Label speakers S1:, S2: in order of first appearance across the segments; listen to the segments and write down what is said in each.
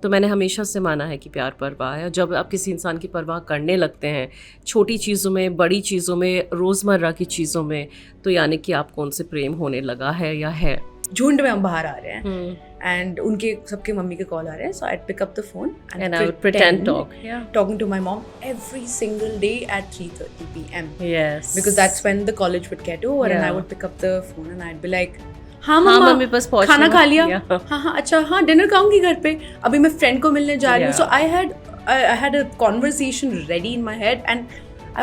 S1: तो मैंने हमेशा से माना है कि प्यार परवाह है, और जब आप किसी इंसान की परवाह करने लगते हैं छोटी चीज़ों में, बड़ी चीज़ों में, रोज़मर्रा की चीज़ों में, तो यानी कि आपको उनसे प्रेम होने लगा है या है।
S2: झुंड में हम बाहर आ रहे हैं एंड उनके सबके मम्मी के कॉल आ रहे हैं, so I pick up the phone
S1: and I would pretend
S2: talking to my mom every single day at 3:30 p.m.
S1: Yes,
S2: because that's when the college would get over and I would pick up the phone and I'd be like, हाँ
S1: हाँ
S2: मम्मा
S1: mummy बस पहुंचने
S2: खाना खा
S1: वाली
S2: लिया,
S1: है।
S2: हाँ हाँ अच्छा हाँ डिनर खाऊंगी घर पे, अभी मैं फ्रेंड को मिलने जा रही हूँ. So I had a conversation ready in my head and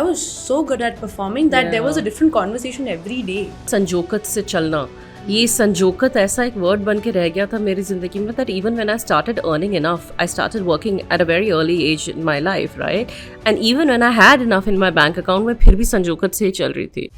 S2: I was so good at performing that there was a different conversation every day.
S1: संजोकत से चलना, ये संजोकत ऐसा एक वर्ड बन के रह गया था मेरी ज़िंदगी में, that even when I started earning enough, I started working at a very early age in my life, right? And even when I had enough in my bank account, मैं फिर भी संजोकत से ही चल रही थी.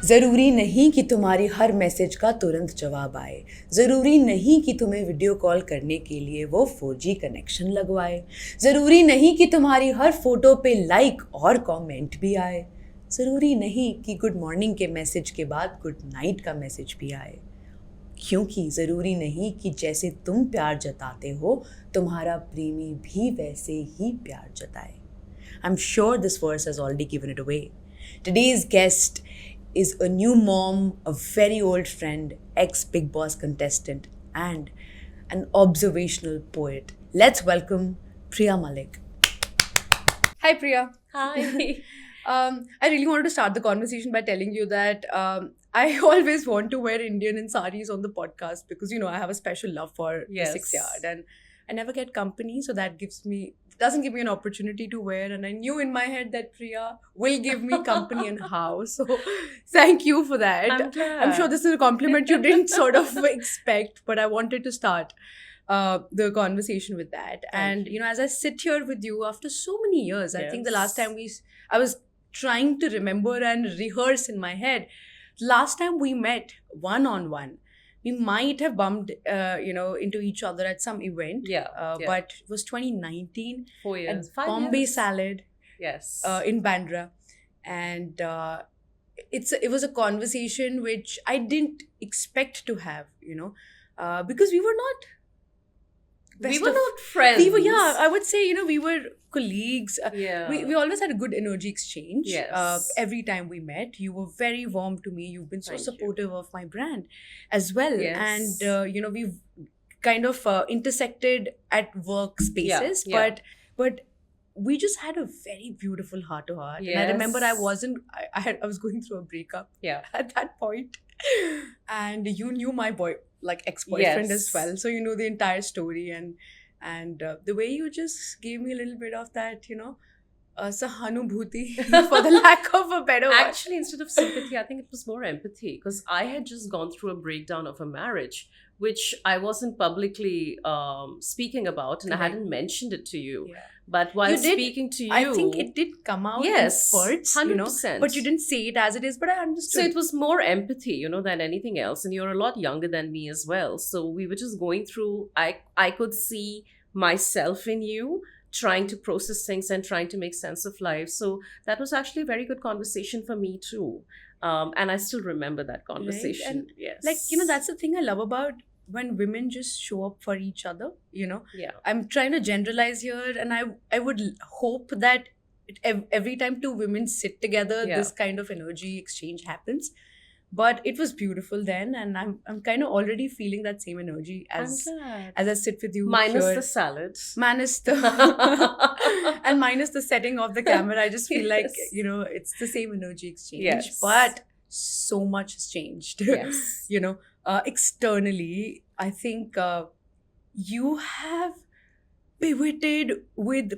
S2: ज़रूरी नहीं कि तुम्हारी हर मैसेज का तुरंत जवाब आए, ज़रूरी नहीं कि तुम्हें वीडियो कॉल करने के लिए वो 4G कनेक्शन लगवाए, ज़रूरी नहीं कि तुम्हारी हर फोटो पे लाइक और कमेंट भी आए, ज़रूरी नहीं कि गुड मॉर्निंग के मैसेज के बाद गुड नाइट का मैसेज भी आए, क्योंकि ज़रूरी नहीं कि जैसे तुम प्यार जताते हो तुम्हारा प्रेमी भी वैसे ही प्यार जताए. I'm sure this verse has already given it away. Today's guest is a new mom, a very old friend, ex-Big Boss contestant, and an observational poet. Let's welcome Priya Malik. Hi, Priya.
S1: Hi.
S2: I really wanted to start the conversation by telling you that I always want to wear Indian and saris on the podcast because, you know, I have a special love for the 6 yard and I never get company, so that doesn't give me an opportunity to wear, and I knew in my head that Priya will give me company and how, so thank you for that. I'm sure this is a compliment you didn't sort of expect, but I wanted to start the conversation with that. And you know, as I sit here with you after so many years, I think the last time I was trying to remember and rehearse in my head, last time we met one-on-one, we might have bumped, into each other at some event. But it was 2019.
S1: 4 years.
S2: At Bombay Salad.
S1: Yes.
S2: In Bandra. And it was a conversation which I didn't expect to have, because we were not
S1: friends.
S2: I would say, we were colleagues. We always had a good energy exchange.
S1: Yes.
S2: Every time we met, you were very warm to me. You've been so supportive of my brand as well.
S1: Yes.
S2: And, we've kind of intersected at work spaces, but we just had a very beautiful heart to heart.
S1: Yes.
S2: And I remember I was going through a breakup at that point. And you knew my ex-boyfriend as well, so you know the entire story, and the way you just gave me a little bit of that, sahanubhuti, for the lack of a better word.
S1: Actually, instead of sympathy, I think it was more empathy, because I had just gone through a breakdown of a marriage, which I wasn't publicly speaking about, and I hadn't mentioned it to you. But while speaking to you,
S2: I think it did come out in spurts,
S1: 100%.
S2: But you didn't say it as it is, but I understood.
S1: So it was more empathy, than anything else. And you're a lot younger than me as well. So we were just going through, I could see myself in you, trying to process things and trying to make sense of life. So that was actually a very good conversation for me too. And I still remember that conversation.
S2: Right? And that's the thing I love about when women just show up for each other, I'm trying to generalize here, and I would hope that every time two women sit together, this kind of energy exchange happens. But it was beautiful then, and I'm kind of already feeling that same energy as I sit with you.
S1: Minus
S2: here.
S1: The salad.
S2: Minus the and minus the setting of the camera. I just feel like, it's the same energy exchange.
S1: Yes.
S2: But so much has changed.
S1: Yes.
S2: Externally, I think you have pivoted with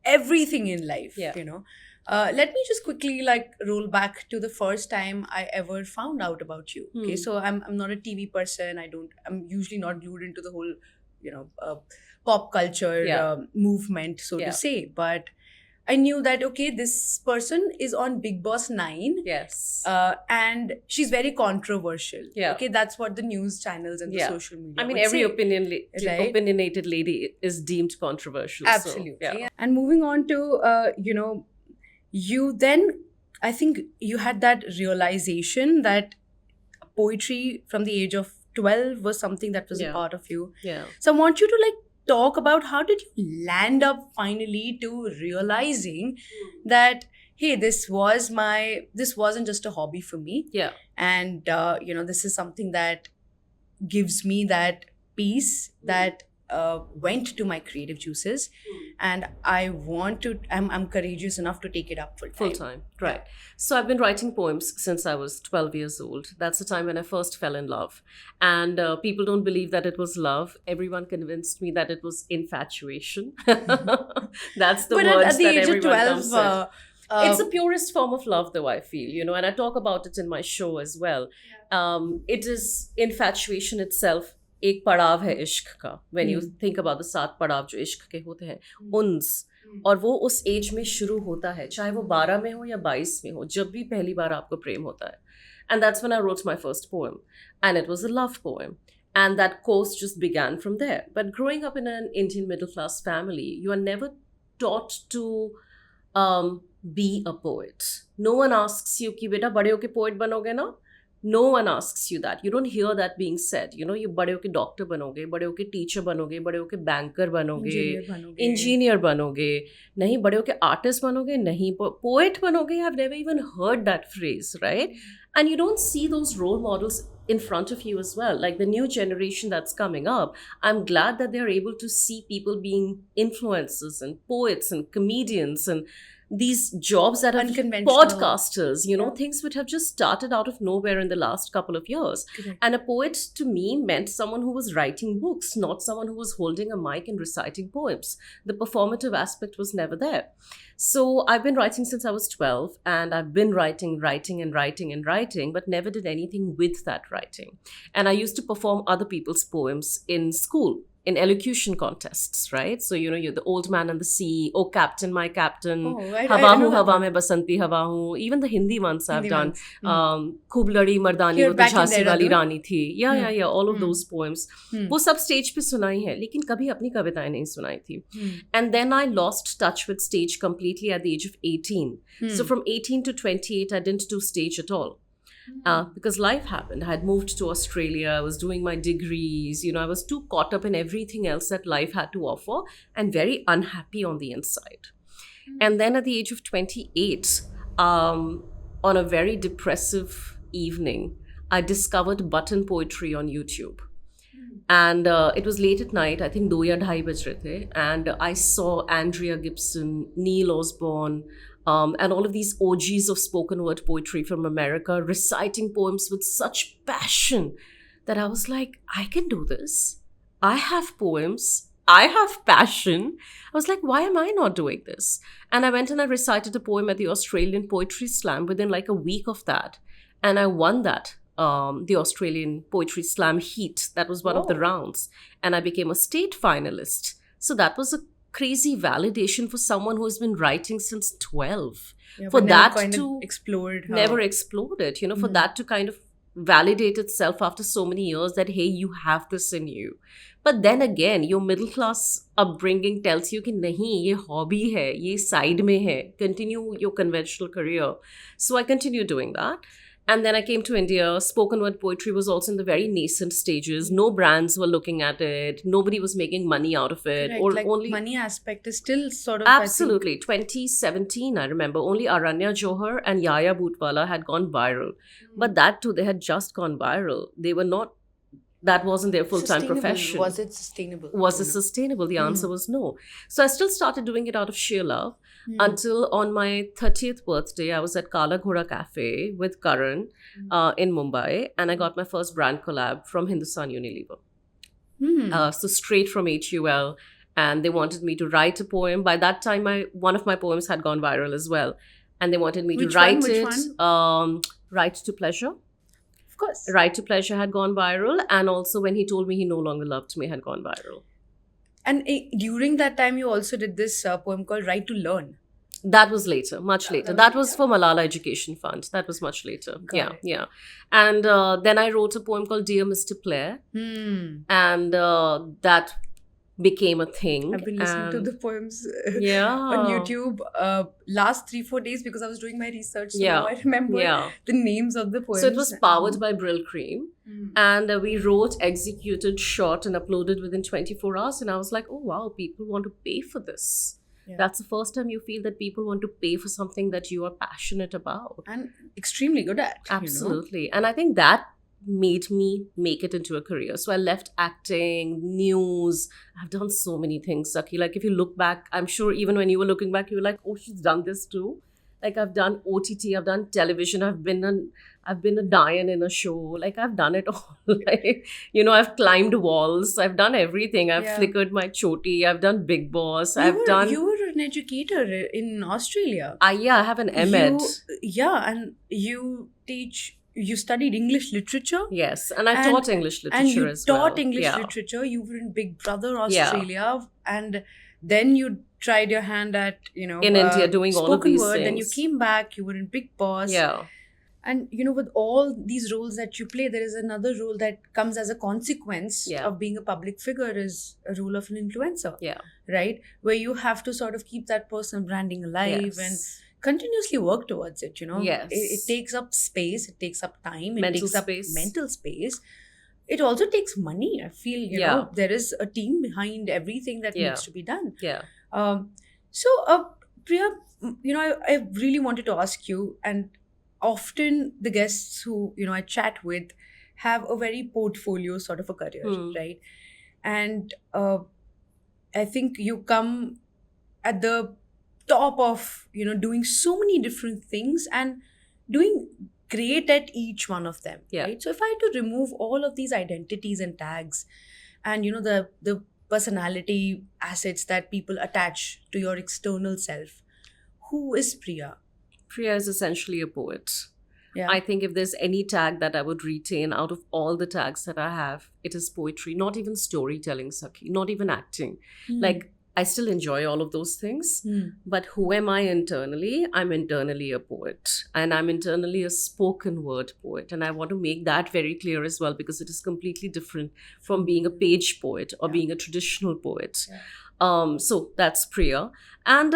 S2: everything in life, Let me just quickly roll back to the first time I ever found out about you. Okay, so I'm not a TV person. I'm usually not glued into the whole, pop culture movement, so to say. But I knew that, okay, this person is on Big Boss 9.
S1: Yes.
S2: And she's very controversial.
S1: Yeah.
S2: Okay, that's what the news channels and the social media
S1: I mean,
S2: would
S1: every
S2: say,
S1: opinionated lady is deemed controversial.
S2: Absolutely.
S1: So,
S2: And moving on to, you then I think you had that realization that poetry from the age of 12 was something that was a
S1: Yeah.
S2: part of you.
S1: Yeah.
S2: So I want you to like talk about how did you land up finally to realizing that hey, this wasn't just a hobby for me,
S1: Yeah.
S2: and this is something that gives me that peace that went to my creative juices, and I'm courageous enough to take it up full time.
S1: Right. So I've been writing poems since I was 12 years old. That's the time when I first fell in love. And people don't believe that it was love. Everyone convinced me that it was infatuation. That's the
S2: But
S1: words
S2: at the
S1: that
S2: age of
S1: everyone
S2: 12,
S1: comes with. It's the purest form of love, though, I feel, and I talk about it in my show as well. It is infatuation itself. एक पड़ाव है इश्क का. When you think about the 7 पड़ाव जो इश्क के होते हैं, उन्स, और वो उस एज में शुरू होता है, चाहे वो 12 में हो या 22 में हो, जब भी पहली बार आपको प्रेम होता है. And that's when I wrote my first poem. And it was a love poem. And that course just began from there. But growing up in an Indian middle class family, you are never taught to be a poet. No one asks you कि बेटा बड़े होके poet बनोगे ना? No one asks you that. You don't hear that being said. You बड़े होके doctor बनोगे, बड़े होके teacher बनोगे, बड़े होके banker बनोगे, engineer बनोगे, नहीं बड़े होके artist बनोगे, नहीं poet बनोगे. I've never even heard that phrase, right? And you don't see those role models in front of you as well. Like the new generation that's coming up, I'm glad that they're able to see people being influencers and poets and comedians and these jobs that are podcasters, things which have just started out of nowhere in the last couple of years.
S2: Correct.
S1: And a poet to me meant someone who was writing books, not someone who was holding a mic and reciting poems. The performative aspect was never there. So I've been writing since I was 12, and I've been writing, but never did anything with that writing. And I used to perform other people's poems in school, in elocution contests, right? So, you're the old man and the sea, oh captain, my captain, Hawa hu hawa mein basanti hawa hu. Even the Hindi ones I've done. Khub ladi mardani wo to jhansi wali rani thi. Yeah, all of those poems. वो सब stage पे सुनाई है, लेकिन कभी अपनी कविताएं नहीं सुनाई थी. And then I lost touch with stage completely at the age of 18. So from 18 to 28, I didn't do stage at all. Because life happened. I had moved to Australia. I was doing my degrees. I was too caught up in everything else that life had to offer and very unhappy on the inside. And then at the age of 28, on a very depressive evening, I discovered button poetry on YouTube. And it was late at night, I think 2 ya 2:30 baj rahe the, and I saw Andrea Gibson, Neil Osborne, and all of these OGs of spoken word poetry from America reciting poems with such passion that I was like, I can do this. I have poems. I have passion. I was like, why am I not doing this? And I went and I recited a poem at the Australian Poetry Slam within like a week of that. And I won that. The Australian Poetry Slam heat. That was one of the rounds. And I became a state finalist. So that was a crazy validation for someone who has been writing since 12. For that to
S2: explode.
S1: Never exploded. For that to kind of validate itself after so many years that, hey, you have this in you. But then again, your middle class upbringing tells you कि नहीं, ये hobby है, ये side में है. Continue your conventional career. So I continued doing that. And then I came to India. Spoken word poetry was also in the very nascent stages. No brands were looking at it. Nobody was making money out of it.
S2: Correct.
S1: Or
S2: like
S1: only
S2: money aspect is still sort of
S1: absolutely. 2017, I remember, only Aranya Johar and Yaya Bhootwala had gone viral. But that too, they had just gone viral. They were not. That wasn't their full-time profession.
S2: Was it sustainable?
S1: Was it sustainable? The answer was no. So I still started doing it out of sheer love until on my 30th birthday, I was at Kala Ghoda Cafe with Karan in Mumbai, and I got my first brand collab from Hindustan Unilever. So straight from HUL, and they wanted me to write a poem. By that time, one of my poems had gone viral as well, and they wanted me to write it. Right to Pleasure.
S2: Of course.
S1: Right to Pleasure had gone viral, and also When He Told Me He No Longer Loved Me had gone viral.
S2: And during that time, you also did this poem called Right to Learn.
S1: That was later, much later. That was for Malala Education Fund. That was much later. Yeah. And then I wrote a poem called Dear Mr. Player. And that became a thing.
S2: I've been listening to
S1: And
S2: the poems
S1: yeah,
S2: on YouTube last 3-4 days because I was doing my research. So
S1: Yeah.
S2: now I remember
S1: yeah.
S2: the names of the poems.
S1: So it was powered by Brill Cream.
S2: Mm.
S1: And we wrote, executed, shot, and uploaded within 24 hours. And I was like, oh, wow, people want to pay for this.
S2: Yeah.
S1: That's the first time you feel that people want to pay for something that you are passionate about.
S2: And extremely good at.
S1: Absolutely. And I think that made me make it into a career. So I left acting, news. I've done so many things, Saki. Like if you look back, I'm sure even when you were looking back, you were like, oh, she's done this too. Like I've done OTT, I've done television, I've been a Diane in a show. Like I've done it all. Like, I've climbed walls. I've done everything. I've
S2: Yeah.
S1: flickered my choti. I've done Big Boss.
S2: You were an educator in Australia.
S1: I have an MEd.
S2: And you studied English literature.
S1: Yes, and I taught English literature
S2: And you
S1: as well.
S2: taught English
S1: Yeah.
S2: literature. You were in Big Brother
S1: Yeah.
S2: Australia. And then you tried your hand at,
S1: In India, doing all of
S2: spoken
S1: these
S2: word. Then you
S1: things.
S2: came back. You were in Big Boss.
S1: Yeah.
S2: And with all these roles that you play, there is another role that comes as a consequence
S1: Yeah.
S2: of being a public figure, is a role of an influencer.
S1: Yeah.
S2: Right? Where you have to sort of keep that personal branding alive and continuously work towards it.
S1: Yes.
S2: It takes up space, it takes up time, it
S1: Mental
S2: takes
S1: space.
S2: up mental space. It also takes money. I feel,
S1: Yeah.
S2: there is a team behind everything that
S1: Yeah.
S2: needs to be done.
S1: Yeah.
S2: So, Priya, I really wanted to ask you, and often the guests who, I chat with have a very portfolio sort of a career, right? And I think you come at the top of, doing so many different things and doing great at each one of them,
S1: Yeah.
S2: right? So if I had to remove all of these identities and tags and, the personality assets that people attach to your external self, who is Priya?
S1: Priya is essentially a poet.
S2: Yeah.
S1: I think if there's any tag that I would retain out of all the tags that I have, it is poetry, not even storytelling, Saki, not even acting. Like, I still enjoy all of those things, but who am I internally? I'm internally a poet, and I'm internally a spoken word poet. And I want to make that very clear as well, because it is completely different from being a page poet or being a traditional poet.
S2: Yeah.
S1: So that's Priya. And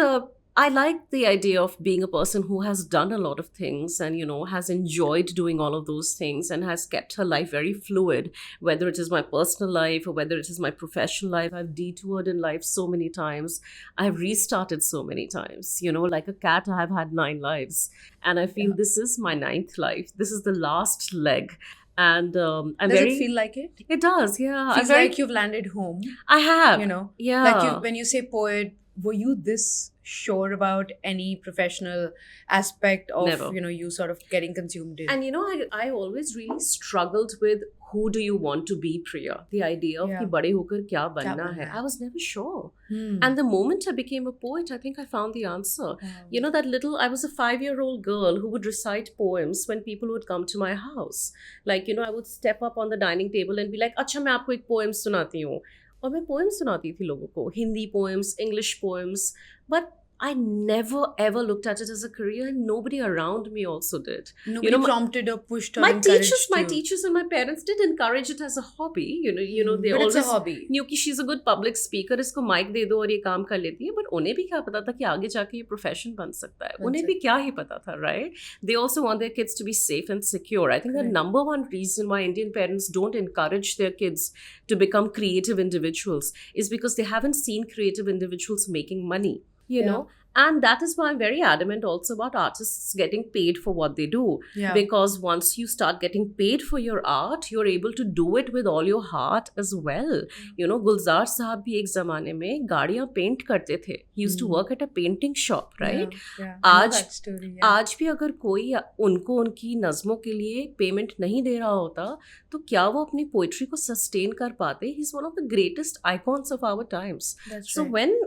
S1: I like the idea of being a person who has done a lot of things and, has enjoyed doing all of those things and has kept her life very fluid, whether it is my personal life or whether it is my professional life. I've detoured in life so many times. I've restarted so many times. Like a cat, I have had 9 lives. And I feel this is my 9th life. This is the last leg. And I'm
S2: Does
S1: very...
S2: it feel like it?
S1: It does, yeah.
S2: Feels like you've landed home.
S1: I have. Yeah.
S2: Like when you say poet, were you this sure about any professional aspect of,
S1: Never.
S2: You sort of getting consumed in?
S1: And I always really struggled with who do you want to be, Priya? The idea of
S2: Yeah.
S1: ki bade hokar kya banna
S2: banna
S1: hai.
S2: hai.
S1: I was never sure.
S2: Hmm.
S1: And the moment I became a poet, I think I found the answer.
S2: Wow.
S1: I was a 5-year-old girl who would recite poems when people would come to my house. Like, I would step up on the dining table and be like, अच्छा मैं आपको एक poem सुनाती हूँ. और मैं poems सुनाती थी लोगों को. Hindi poems, English poems. But I never ever looked at it as a career, and nobody around me also did.
S2: Nobody prompted or pushed or
S1: My
S2: encouraged
S1: teachers and my parents did encourage it as a hobby. They
S2: but
S1: always
S2: it's a hobby.
S1: knew कि she's a good public speaker, इसको mic दे दो और ये काम कर लेती है. But उन्हें भी क्या पता था कि आगे जाके ये profession बन सकता है. उन्हें भी क्या ही पता था, right? They also want their kids to be safe and secure. I think the number one reason why Indian parents don't encourage their kids to become creative individuals is because they haven't seen creative individuals making money. You know, and that is why I'm very adamant also about artists getting paid for what they do.
S2: Yeah.
S1: Because once you start getting paid for your art, you're able to do it with all your heart as well. Gulzar Sahab bhi ek zamane mein gaadiyan paint karte the. He used to work at a painting shop, right?
S2: Yeah. I know
S1: आज
S2: that story, yeah.
S1: आज भी अगर कोई उनको उनकी नज़मों के लिए payment नहीं दे रहा होता तो क्या वो अपनी पोइट्री को सस्टेन कर पाते? He is one of the greatest icons of our times.
S2: That's
S1: So
S2: right.
S1: when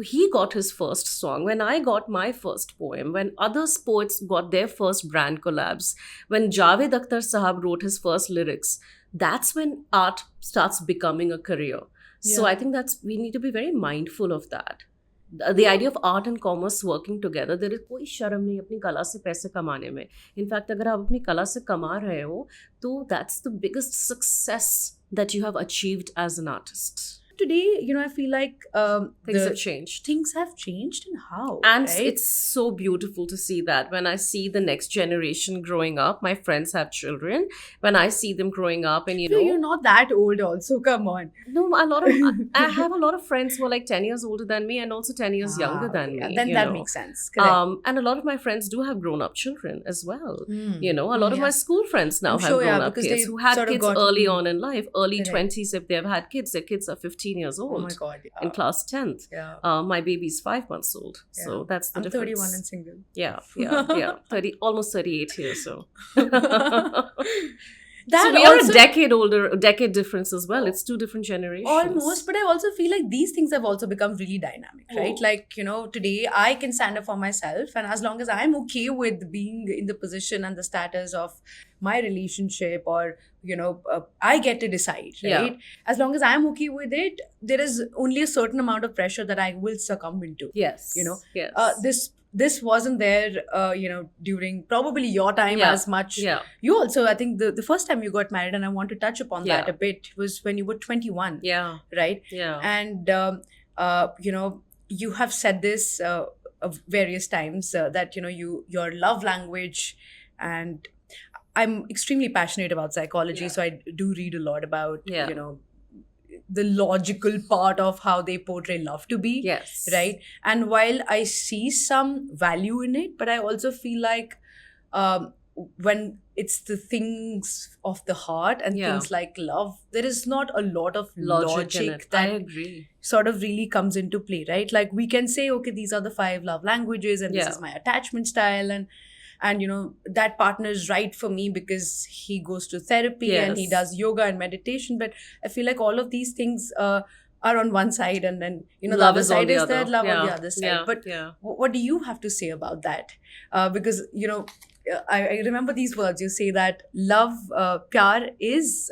S1: he got his first song, when I got my first poem, when other poets got their first brand collabs, when Javed Akhtar Sahab wrote his first lyrics, that's when art starts becoming a career. So
S2: Yeah.
S1: I think we need to be very mindful of that. The idea of art and commerce working together, there is कोई शर्म नहीं अपनी कला से पैसे कमाने में. In fact, अगर आप अपनी कला से कमा रहे हो, तो that's the biggest success that you have achieved as an artist.
S2: today, I feel like
S1: Things have changed.
S2: Things have changed, and how?
S1: And
S2: right?
S1: it's so beautiful to see that when I see the next generation growing up. My friends have children. When I see them growing up, and
S2: You're not that old, also. Come on.
S1: no, I have a lot of friends who are like 10 years older than me and also 10 years younger than
S2: yeah,
S1: me.
S2: then that makes sense. Correct.
S1: And a lot of my friends do have grown up children as well.
S2: Hmm.
S1: A lot of my school friends now
S2: I'm
S1: have
S2: sure,
S1: grown up
S2: because
S1: kids
S2: they
S1: who had
S2: sort of
S1: kids
S2: got-
S1: early on in life, early
S2: Correct.
S1: 20s. If they've had kids, their kids are 15 years
S2: Oh
S1: old.
S2: my God. Yeah.
S1: In class 10th.
S2: Yeah.
S1: My baby's 5 months old. So that's the
S2: I'm
S1: difference.
S2: 31 and single.
S1: Yeah. 30, almost 38 here, so.
S2: That
S1: so we are
S2: also-
S1: a decade difference as well. It's two different generations.
S2: Almost, but I also feel like these things have also become really dynamic, right?
S1: Oh.
S2: Like, today I can stand up for myself, and as long as I'm okay with being in the position and the status of my relationship, or, I get to decide, right?
S1: Yeah.
S2: As long as I'm okay with it, there is only a certain amount of pressure that I will succumb into.
S1: Yes.
S2: Yes. This wasn't there, during probably your time
S1: Yeah.
S2: as much.
S1: Yeah.
S2: You also, I think the first time you got married, and I want to touch upon that
S1: Yeah.
S2: a bit, was when you were 21,
S1: Yeah.
S2: right?
S1: Yeah.
S2: And, you have said this various times, that, your love language, and I'm extremely passionate about psychology,
S1: Yeah.
S2: so I do read a lot about,
S1: Yeah.
S2: the logical part of how they portray love to be.
S1: Yes.
S2: Right. And while I see some value in it, but I also feel like when it's the things of the heart and
S1: Yeah.
S2: things like love, there is not a lot of
S1: Logic in
S2: logic
S1: it. I
S2: that
S1: agree.
S2: sort of really comes into play, right? Like, we can say, okay, these are the 5 love languages, and this
S1: Yeah.
S2: is my attachment style, and that partner is right for me because he goes to therapy and he
S1: Yes.
S2: does yoga and meditation. But I feel like all of these things are on one side, and then the
S1: Love
S2: other
S1: is on
S2: side
S1: the
S2: is
S1: other.
S2: that love on the
S1: Yeah.
S2: other side.
S1: Yeah.
S2: But
S1: yeah.
S2: what do you have to say about that? Because I remember these words. You say that love, pyar is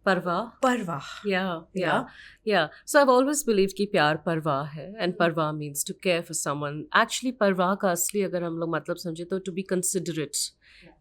S1: Parva.
S2: parva.
S1: Yeah. So I've always believed कि प्यार परवाह है, and parva means to care for someone. Actually, परवाह का असली अगर हम लोग मतलब समझे तो to be considerate.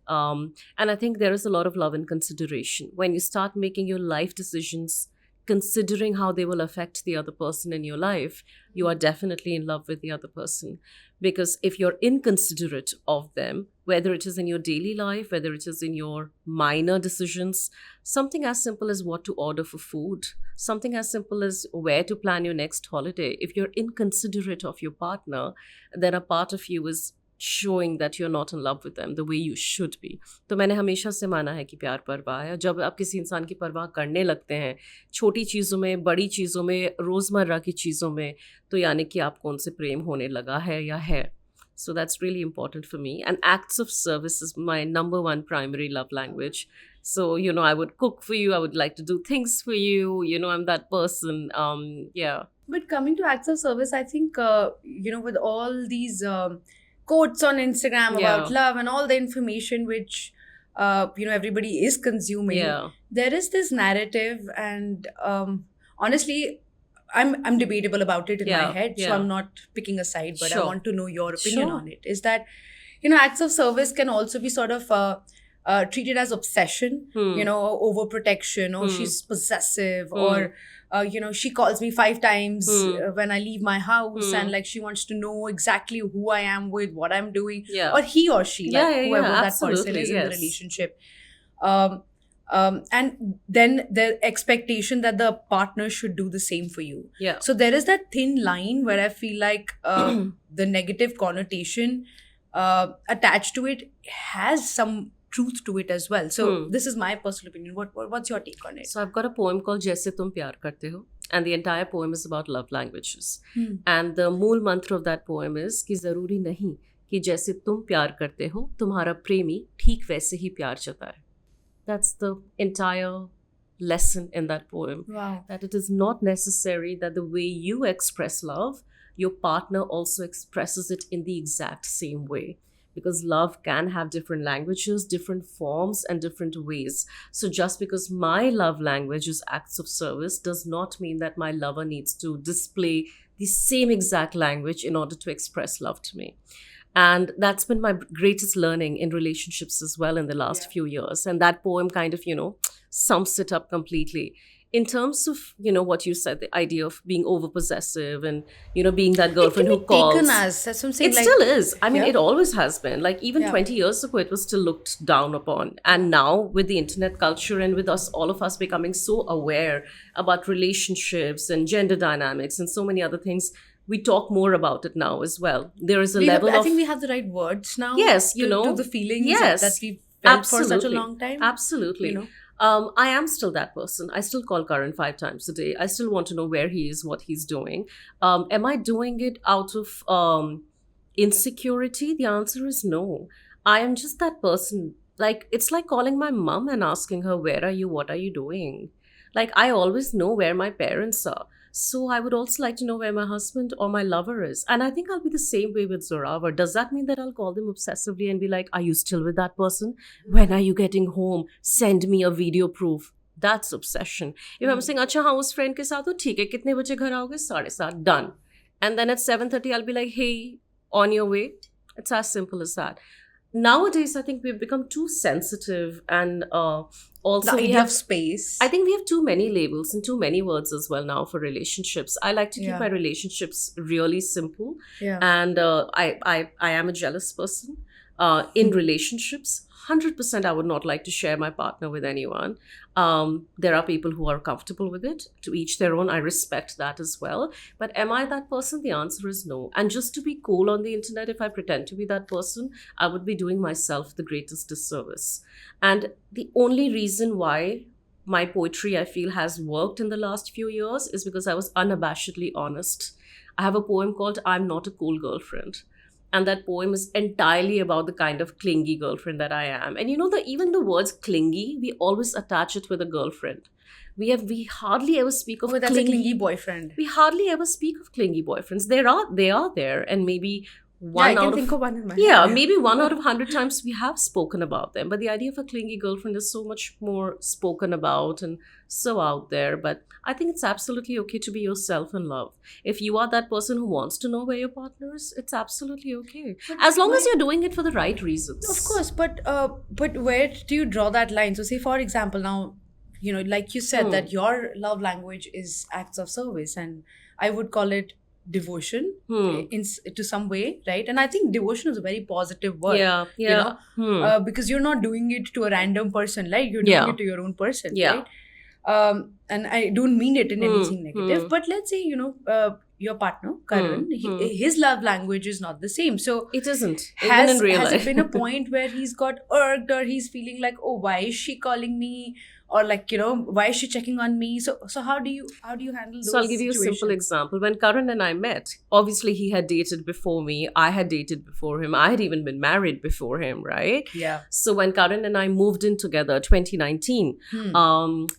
S1: And I think there is a lot of love and consideration. When you start making your life decisions, considering how they will affect the other person in your life, you are definitely in love with the other person. Because if you're inconsiderate of them, whether it is in your daily life, whether it is in your minor decisions, something as simple as what to order for food, something as simple as where to plan your next holiday, if you're inconsiderate of your partner, then a part of you is showing that you're not in love with them the way you should be. तो मैंने हमेशा से माना है कि प्यार परवाह है. जब आप किसी इंसान की परवाह करने लगते हैं, छोटी चीज़ों में, बड़ी चीज़ों में, रोज़मर्रा की चीज़ों में, तो यानी कि आपको उनसे प्रेम होने लगा है या है. So that's really important for me. And acts of service is my number one primary love language. So, I would cook for you. I would like to do things for you. I'm that person. Yeah.
S2: But coming to acts of service, I think, with all these quotes on Instagram about love and all the information which, everybody is consuming,
S1: Yeah.
S2: there is this narrative, and honestly, I'm debatable about it in my head, so I'm not picking a side, but I
S1: Sure.
S2: want to know your opinion
S1: Sure.
S2: on it. Is that, acts of service can also be sort of treated as obsession, overprotection, or she's possessive, or she calls me 5 times when I leave my house, and like she wants to know exactly who I am with, what I'm doing,
S1: Yeah.
S2: or he or she, like
S1: Yeah,
S2: whoever that person
S1: absolutely,
S2: is in the
S1: yes.
S2: relationship. And then the expectation that the partner should do the same for you.
S1: Yeah.
S2: So there is that thin line where I feel like the negative connotation attached to it has some truth to it as well. So this is my personal opinion. What's your take on it?
S1: So I've got a poem called जैसे तुम प्यार करते हो, and the entire poem is about love languages. And the मूल mantra of that poem is कि ज़रूरी नहीं कि जैसे तुम प्यार करते हो तुम्हारा प्रेमी ठीक वैसे ही प्यार जताए. That's the entire lesson in that poem.
S2: Wow.
S1: That it is not necessary that the way you express love, your partner also expresses it in the exact same way. Because love can have different languages, different forms, and different ways. So just because my love language is acts of service does not mean that my lover needs to display the same exact language in order to express love to me. And that's been my greatest learning in relationships as well in the last few years. And that poem kind of, sums it up completely. in terms of, what you said, the idea of being over possessive and, being that
S2: It
S1: girlfriend
S2: can
S1: who
S2: be
S1: calls.
S2: taken as, that's what I'm saying.
S1: It
S2: like,
S1: still is. I mean,
S2: yeah.
S1: it always has been. Like, even
S2: Yeah.
S1: 20 years ago, it was still looked down upon. And now, with the internet culture and with us, all of us becoming so aware about relationships and gender dynamics and so many other things, we talk more about it now as well. There is a level
S2: I
S1: of.
S2: think we have the right words now.
S1: Yes,
S2: to the feelings
S1: yes,
S2: that we felt for such a
S1: absolutely.
S2: long time.
S1: Absolutely. I am still that person. I still call Karan 5 times a day. I still want to know where he is, what he's doing. Am I doing it out of insecurity? The answer is no. I am just that person. Like, it's like calling my mom and asking her, where are you? What are you doing? Like, I always know where my parents are. So I would also like to know where my husband or my lover is. And I think I'll be the same way with Zoravar. Does that mean that I'll call them obsessively and be like, are you still with that person? When are you getting home? Send me a video proof. That's obsession. If I'm saying, acha, हाँ उस friend के साथ हो, ठीक है, कितने बजे घर आओगे? 7:30, done. And then at 7:30, I'll be like, hey, on your way. It's as simple as that. Nowadays, I think we've become too sensitive, and also
S2: The
S1: we
S2: idea
S1: have
S2: of space.
S1: I think we have too many labels and too many words as well now for relationships. I like to keep
S2: Yeah.
S1: my relationships really simple,
S2: Yeah.
S1: and I am a jealous person. In relationships, 100% I would not like to share my partner with anyone. There are people who are comfortable with it. To each their own. I respect that as well. But am I that person? The answer is no. And just to be cool on the internet, if I pretend to be that person, I would be doing myself the greatest disservice. And the only reason why my poetry, I feel, has worked in the last few years is because I was unabashedly honest. I have a poem called I'm Not a Cool Girlfriend. And that poem is entirely about the kind of clingy girlfriend that I am. And even the words clingy, we always attach it with a girlfriend. We hardly ever speak of
S2: that's a clingy boyfriend.
S1: We hardly ever speak of clingy boyfriends. They are there, and maybe
S2: I can think of one in my
S1: head. Maybe 1 out of 100 times we have spoken about them. But the idea of a clingy girlfriend is so much more spoken about and so out there. But I think it's absolutely okay to be yourself in love. If you are that person who wants to know where your partner is, it's absolutely okay. As long as you're doing it for the right reasons.
S2: Of course, but where do you draw that line? So say, for example, now, like you said, that your love language is acts of service, and I would call it devotion to some way, right? And I think devotion is a very positive word. Because you're not doing it to a random person, right? You're doing it to your own person, right? And I don't mean it in anything negative, but let's say, your partner, Karan, his love language is not the same. So
S1: it isn't.
S2: Has it been a point where he's got irked, or he's feeling like, oh, why is she calling me? Or like, why is she checking on me? So how do you handle those?
S1: So I'll give you a simple example. When Karan and I met, obviously he had dated before me. I had dated before him. I had even been married before him, right?
S2: Yeah.
S1: So when Karan and I moved in together, 2019,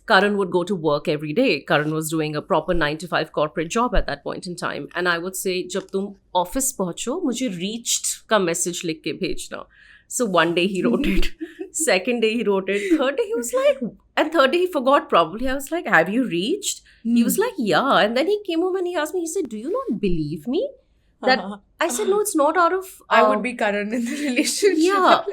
S1: Karan would go to work every day. Karan was doing a proper 9-to-5 corporate job at that point in time. And I would say, जब तुम office पहुंचो, मुझे reached का message लिख के भेजना. So one day he wrote it. Second day he wrote it. Third day he was like, and third day he forgot probably. I was like, have you reached? He was like, yeah. And then he came home and he asked me, he said, do you not believe me? That I said, no, it's not out of...
S2: I would be Karan in the relationship.
S1: Yeah.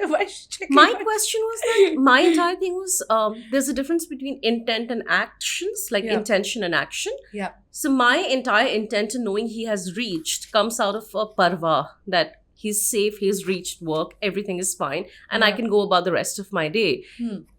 S1: My question was that my entire thing was, there's a difference between intent and actions, like intention and action.
S2: Yeah.
S1: So my entire intent in knowing he has reached comes out of a parva, that he's safe, he's reached work, everything is fine, and I can go about the rest of my day.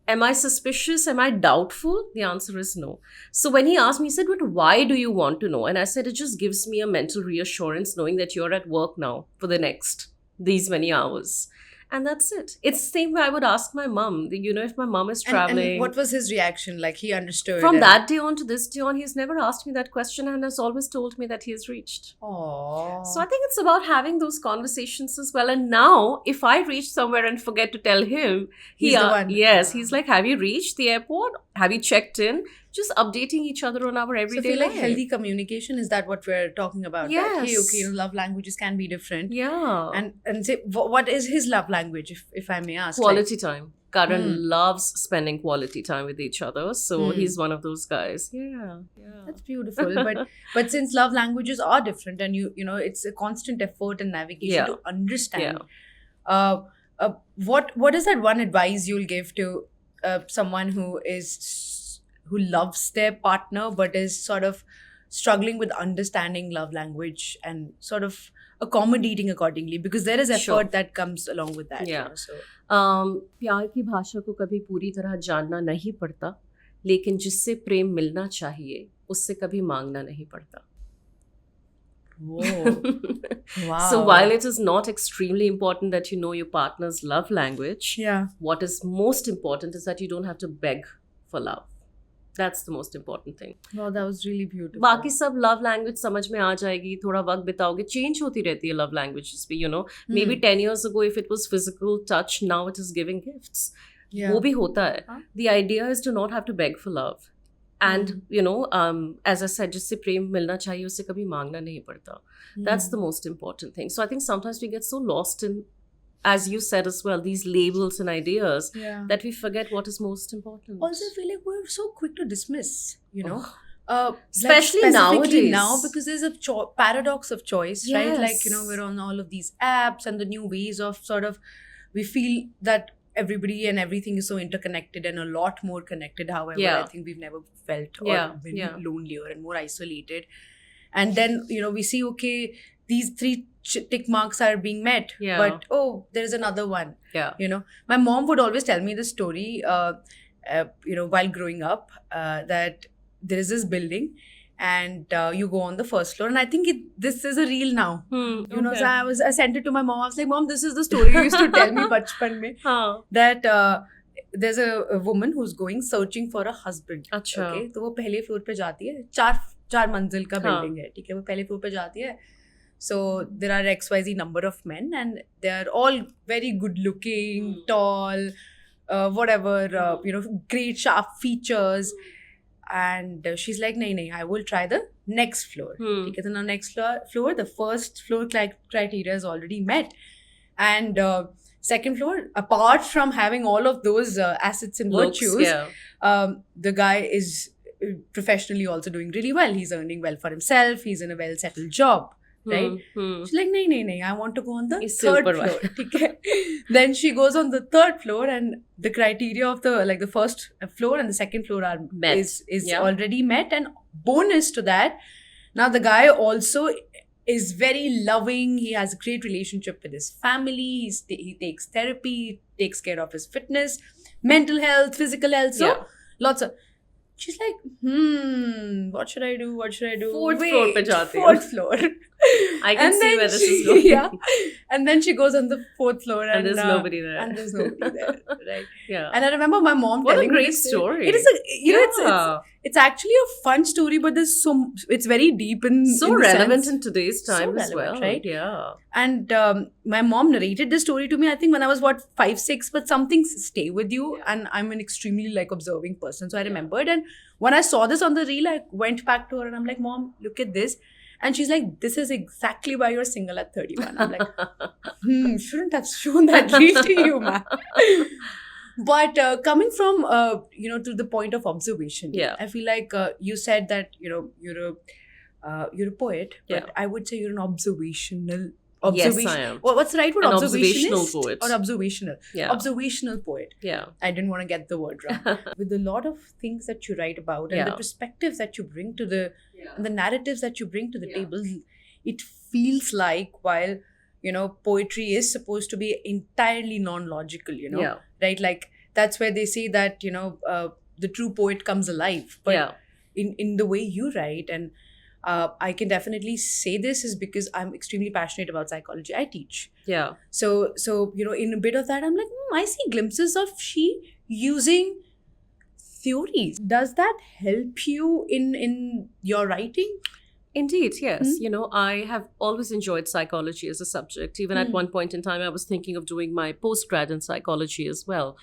S1: Am I suspicious? Am I doubtful? The answer is no. So when he asked me, he said, but why do you want to know? And I said, it just gives me a mental reassurance knowing that you're at work now for the next these many hours. And that's it. It's the same way I would ask my mom. If my mom is traveling.
S2: And what was his reaction? Like, he understood?
S1: From that day on to this day on, he's never asked me that question and has always told me that he has reached.
S2: Aww.
S1: So I think it's about having those conversations as well. And now, if I reach somewhere and forget to tell him,
S2: he's the one.
S1: Yes, he's like, have you reached the airport? Have you checked in? Just updating each other on our everyday life.
S2: So I feel like healthy communication, is that what we're talking about?
S1: Yes.
S2: Like, hey, okay, love languages can be different.
S1: Yeah.
S2: And say, what is his love language, if I may ask?
S1: Quality time. Karan loves spending quality time with each other. So he's one of those guys. Yeah.
S2: That's beautiful. But since love languages are different, and it's a constant effort and navigation to understand. What is that one advice you'll give to someone who is who loves their partner but is sort of struggling with understanding love language and sort of accommodating accordingly, because there is effort
S1: Sure.
S2: that comes along with that.
S1: Yeah.
S2: So
S1: प्यार की भाषा को कभी पूरी तरह जानना नहीं पड़ता, लेकिन जिससे प्रेम मिलना चाहिए उससे कभी मांगना नहीं पड़ता.
S2: whoa. Wow.
S1: So while it is not extremely important that you know your partner's love language,
S2: yeah,
S1: what is most important is that you don't have to beg for love. That's the most important thing.
S2: wow, that was really beautiful.
S1: बाकी सब love language समझ में आ जाएगी, थोड़ा वक्त बिताओगे, change होती रहती है लव लैंग्वेजेस भी, maybe 10 years ago if it was physical touch, now it is giving gifts.
S2: yeah.
S1: वो भी होता है.
S2: हाँ.
S1: The idea is to not have to beg for love. And as I said, जिससे प्रेम मिलना चाहिए उससे कभी मांगना नहीं पड़ता. That's the most important thing. So I think sometimes we get so lost in, as you said as well, these labels and ideas
S2: yeah.
S1: that we forget what is most important.
S2: Also, I feel like we're so quick to dismiss,
S1: Especially
S2: specifically
S1: nowadays.
S2: now, because there's a paradox of choice, right? Like,
S1: Yes.
S2: we're on all of these apps and the new ways of sort of, we feel that everybody and everything is so interconnected and a lot more connected. However,
S1: Yeah.
S2: I think we've never felt or
S1: Yeah,
S2: been
S1: yeah.
S2: lonelier and more isolated. And then, we see, okay, these 3 tick marks are being met,
S1: Yeah.
S2: but there's another one.
S1: Yeah.
S2: My mom would always tell me the story, while growing up, that there is this building and you go on the first floor, and I think this is a reel now. So I sent it to my mom. I was like, Mom, this is the story you used to tell me bachpan mein, that there's a woman who's going searching for a husband.
S1: अच्छा.
S2: Okay, तो वो पहले floor पे जाती है, चार मंजिल का बिल्डिंग है, ठीक है, वो पहले फ्लोर पे जाती है. So there are XYZ number of men and they are all very good looking, tall, whatever, great sharp features. And she's like, nahi, I will try the next floor. Okay, so now next floor, the first floor criteria is already met. And second floor, apart from having all of those assets and virtues, the guy is professionally also doing really well. He's earning well for himself. He's in a well-settled job. Right? She's like, nahi, I want to go on the third floor. Okay? Then she goes on the third floor, and the criteria of the first floor and the second floor are
S1: met.
S2: is already met. And bonus to that, now the guy also is very loving. He has a great relationship with his family. He takes therapy, takes care of his fitness, mental health, physical health. So lots of. She's like, what should I do? What should I do?
S1: Fourth floor pe jati hai.
S2: Fourth floor.
S1: I can see where this is going.
S2: Yeah. And then she goes on the fourth floor
S1: and there's nobody there.
S2: And there's nobody there. Right.
S1: Yeah.
S2: And I remember my mom
S1: what
S2: telling me
S1: a great
S2: this
S1: story.
S2: It is it's actually a fun story, but it's very deep in
S1: relevant
S2: sense.
S1: in today's time as well.
S2: Right?
S1: Yeah.
S2: And my mom narrated this story to me, I think when I was 5, 6, but some things stay with you. Yeah. And I'm an extremely observing person. So I remembered. And when I saw this on the reel, I went back to her and I'm like, Mom, look at this. And she's like, this is exactly why you're single at 31. I'm like, shouldn't have shown that reel to you, man. But coming from, to the point of observation, I feel like you said that, you're a poet, but I would say you're an observational.
S1: Yes, I am.
S2: What's the right word?
S1: An observational poet.
S2: Or observational.
S1: Yeah.
S2: Observational poet.
S1: Yeah.
S2: I didn't want to get the word wrong. With a lot of things that you write about and the perspectives that you bring to the narratives that you bring to the table, it feels like while, poetry is supposed to be entirely non-logical, right? Like that's where they say that, the true poet comes alive. But in the way you write, and I can definitely say this is because I'm extremely passionate about psychology. I teach. Yeah. So in a bit of that, I'm like, I see glimpses of she using theories. Does that help you in your writing?
S1: Indeed, yes. I have always enjoyed psychology as a subject. Even at one point in time, I was thinking of doing my postgrad in psychology as well.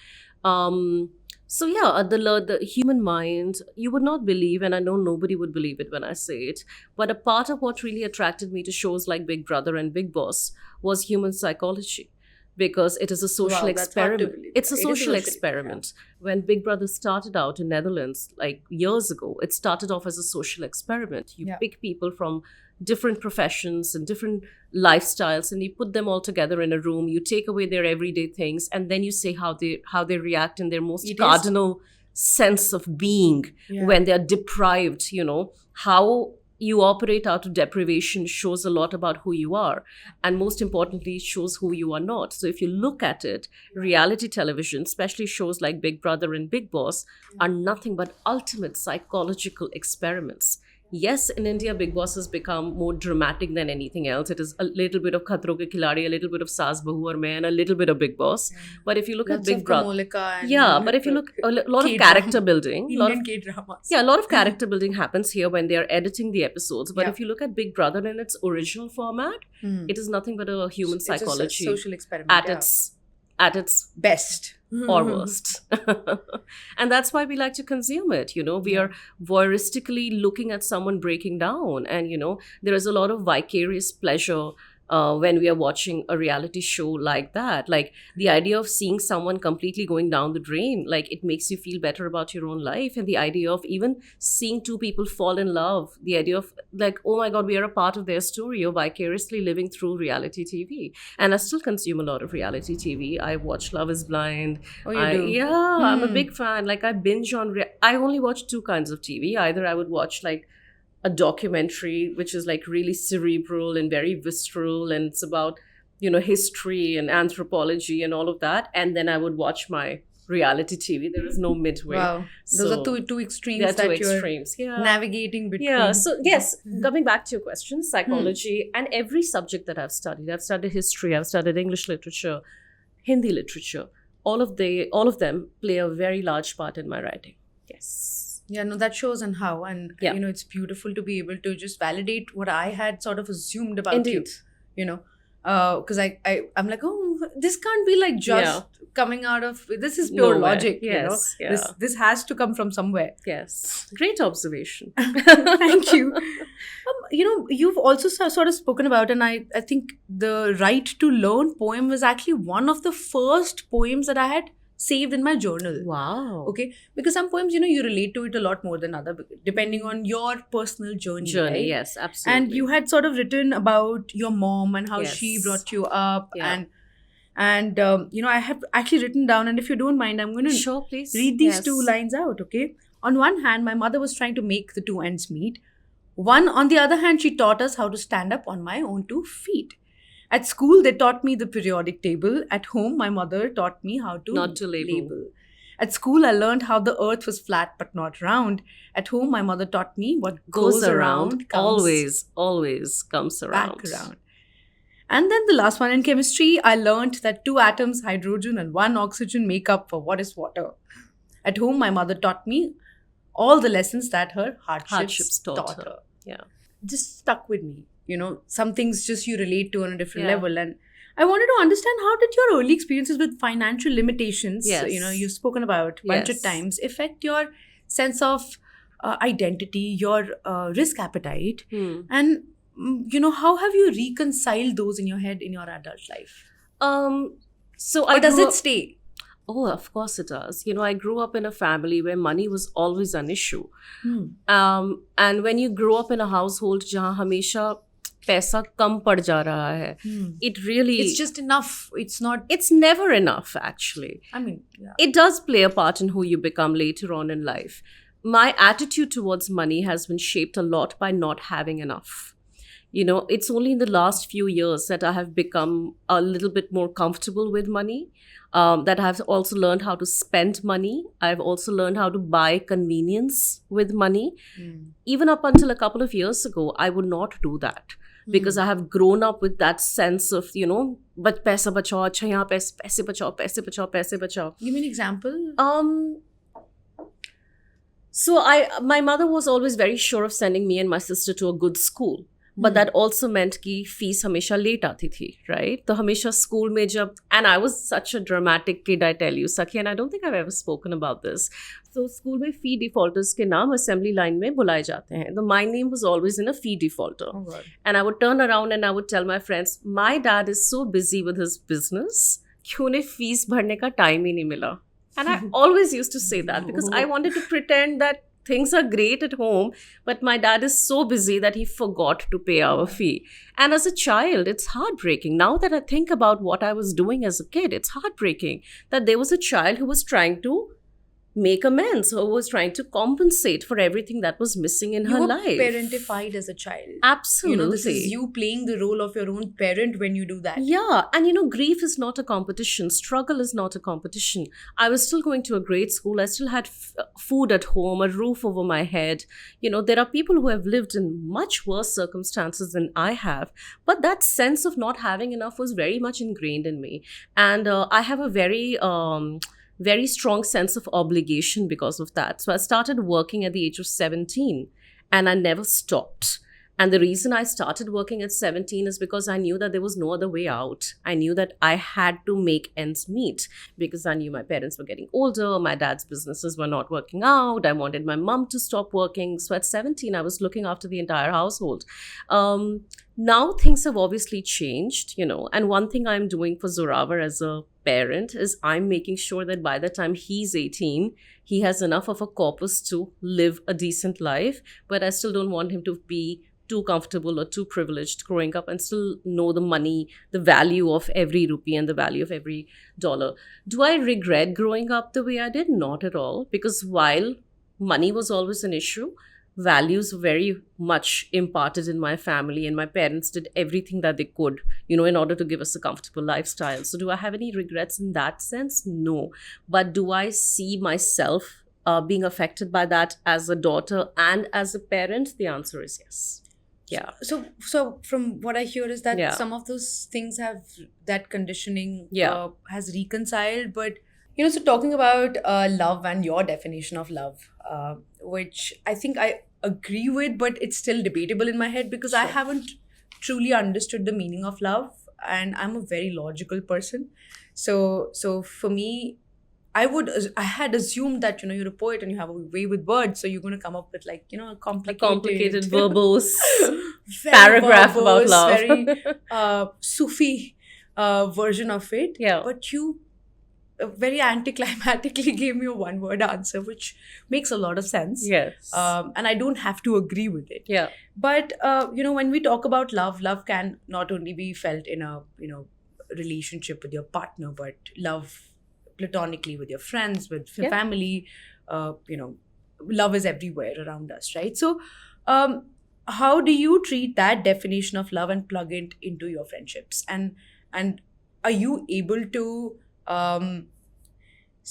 S1: So the human mind, you would not believe, and I know nobody would believe it when I say it, but a part of what really attracted me to shows like Big Brother and Big Boss was human psychology, because it is a social experiment. It's a social experiment. When Big Brother started out in Netherlands, years ago, it started off as a social experiment. You pick people from different professions and different lifestyles, and you put them all together in a room. You take away their everyday things, and then you say how they react in their most cardinal sense of being
S2: Yeah.
S1: when they're deprived, how you operate out of deprivation shows a lot about who you are. And most importantly, it shows who you are not. So if you look at it, reality television, especially shows like Big Brother and Big Boss, are nothing but ultimate psychological experiments. Yes, in India, Big Boss has become more dramatic than anything else. It is a little bit of Khatro Ke Khiladi, a little bit of Saas Bahu Aur Main, a little bit of Big Boss. But if you look
S2: Lots
S1: at Big
S2: of
S1: Brother,
S2: Kamolika and
S1: yeah, but if you look, a lot of
S2: K-drama.
S1: character building, lot of
S2: Indian K-dramas.
S1: yeah, a lot of character building happens here when they are editing the episodes. But
S2: Yeah.
S1: if you look at Big Brother in its original format, it is nothing but a human
S2: It's just a
S1: psychology
S2: social experiment.
S1: at
S2: yeah.
S1: its
S2: best
S1: or worst. And that's why we like to consume it. We are voyeuristically looking at someone breaking down. And, there is a lot of vicarious pleasure when we are watching a reality show like that. Like the idea of seeing someone completely going down the drain, like it makes you feel better about your own life. And the idea of even seeing two people fall in love, the idea of like, oh my God, we are a part of their story. You're vicariously living through reality TV. And I still consume a lot of reality TV. I watch Love is Blind.
S2: Oh, you do?
S1: Yeah, I'm a big fan. Like I binge on, I only watch two kinds of TV. Either I would watch like a documentary which is like really cerebral and very visceral, and it's about history and anthropology and all of that, and then I would watch my reality TV. There is no midway.
S2: Wow. Those
S1: So,
S2: are two extremes
S1: there are two
S2: that you're
S1: extremes. Yeah.
S2: navigating between.
S1: Yeah, so yes, coming back to your question, psychology and every subject that I've studied history, I've studied English literature, Hindi literature, all of them play a very large part in my writing. Yes.
S2: Yeah, no, that shows and how. And,
S1: Yeah.
S2: it's beautiful to be able to just validate what I had sort of assumed about
S1: Indeed.
S2: you, because I'm like, oh, this can't be like just coming out of, this is pure
S1: Nowhere.
S2: logic,
S1: Yes, yeah.
S2: This has to come from somewhere.
S1: Yes. Great observation.
S2: Thank you. You've also sort of spoken about, and I think the Right to Learn poem was actually one of the first poems that I had saved in my journal.
S1: Wow.
S2: Okay, because some poems, you relate to it a lot more than other, depending on your personal journey. Right?
S1: Yes, absolutely.
S2: And you had sort of written about your mom and how she
S1: Yes.
S2: brought you up,
S1: Yeah.
S2: and I have actually written down, and if you don't mind, I'm going to
S1: Sure, please.
S2: read these
S1: Yes.
S2: two lines out. Okay, on one hand, my mother was trying to make the two ends meet. On the other hand, she taught us how to stand up on my own 2 feet. At school, they taught me the periodic table. At home, my mother taught me how to
S1: Not to label.
S2: At school, I learned how the earth was flat but not round. At home, my mother taught me what
S1: Goes around,
S2: comes
S1: always comes around.
S2: back around. And then the last one, in chemistry, I learned that 2 atoms, hydrogen and 1 oxygen, make up for what is water. At home, my mother taught me all the lessons that her hardships taught her.
S1: Yeah.
S2: Just stuck with me. Some things just you relate to on a different
S1: Yeah.
S2: level. And I wanted to understand, how did your early experiences with financial limitations,
S1: Yes.
S2: you've spoken about a bunch of
S1: Yes.
S2: times, affect your sense of identity, your risk appetite, and how have you reconciled those in your head in your adult life?
S1: So
S2: Or does
S1: grew
S2: it
S1: up-
S2: stay?
S1: Oh, of course it does. I grew up in a family where money was always an issue. And when you grow up in a household जहाँ हमेशा पैसा कम पड़ जा रहा है, it really
S2: It's just enough. It's not.
S1: it's never enough actually.
S2: I mean, yeah.
S1: It does play a part in who you become later on in life. My attitude towards money has been shaped a lot by not having enough. It's only in the last few years that I have become a little bit more comfortable with money, that I've also learned how to spend money. I've also learned how to buy convenience with money. Even up until a couple of years ago, I would not do that. Because I have grown up with that sense of, but paisa bachao, acha yahan paise bachao, paise bachao, paise bachao.
S2: Give me an example.
S1: So my mother was always very sure of sending me and my sister to a good school. But that also meant कि fees हमेशा late आती थी, right? तो हमेशा school में जब, and I was such a dramatic kid, I tell you, Sakhi, and I don't think I've ever spoken about this. So school में fee defaulters के नाम assembly line में बुलाए जाते हैं. So my name was always in a fee defaulter.
S2: Oh, God.
S1: And I would turn around and I would tell my friends, my dad is so busy with his business कि उन्हें fees भरने का time ही नहीं मिला. And I always used to say that because I wanted to pretend that things are great at home, but my dad is so busy that he forgot to pay our fee. And as a child, it's heartbreaking. Now that I think about what I was doing as a kid, it's heartbreaking that there was a child who was trying to make amends, who was trying to compensate for everything that was missing in
S2: You
S1: her
S2: were
S1: life.
S2: parentified as a child.
S1: Absolutely.
S2: This is you playing the role of your own parent when you do that.
S1: Yeah, and grief is not a competition. Struggle is not a competition. I was still going to a great school. I still had food at home, a roof over my head. There are people who have lived in much worse circumstances than I have. But that sense of not having enough was very much ingrained in me. And I have a very strong sense of obligation because of that. So I started working at the age of 17 and I never stopped. And the reason I started working at 17 is because I knew that there was no other way out. I knew that I had to make ends meet because I knew my parents were getting older, my dad's businesses were not working out, I wanted my mom to stop working. So at 17, I was looking after the entire household. Now things have obviously changed, and one thing I'm doing for Zorawar as a parent is I'm making sure that by the time he's 18, he has enough of a corpus to live a decent life, but I still don't want him to be too comfortable or too privileged growing up and still know the money, the value of every rupee and the value of every dollar. Do I regret growing up the way I did? Not at all. Because while money was always an issue, values were very much imparted in my family, and my parents did everything that they could, in order to give us a comfortable lifestyle. So do I have any regrets in that sense? No. But do I see myself being affected by that as a daughter and as a parent? The answer is yes. Yeah.
S2: So from what I hear is that
S1: Yeah.
S2: some of those things have that conditioning
S1: Yeah.
S2: has reconciled. But so talking about love and your definition of love, which I think I agree with, but it's still debatable in my head because I
S1: Sure.
S2: haven't truly understood the meaning of love, and I'm a very logical person. So for me, I had assumed that you're a poet and you have a way with words, so you're going to come up with a
S1: A
S2: complicated,
S1: complicated verbose
S2: very
S1: paragraph about
S2: verbose,
S1: love.
S2: very Sufi version of it.
S1: Yeah.
S2: But you very anticlimactically gave me a one-word answer, which makes a lot of sense.
S1: Yes.
S2: And I don't have to agree with it.
S1: Yeah.
S2: But when we talk about love can not only be felt in a relationship with your partner, but love platonically with your friends, with
S1: Yeah.
S2: family. Love is everywhere around us, right? So how do you treat that definition of love and plug it into your friendships, and are you able to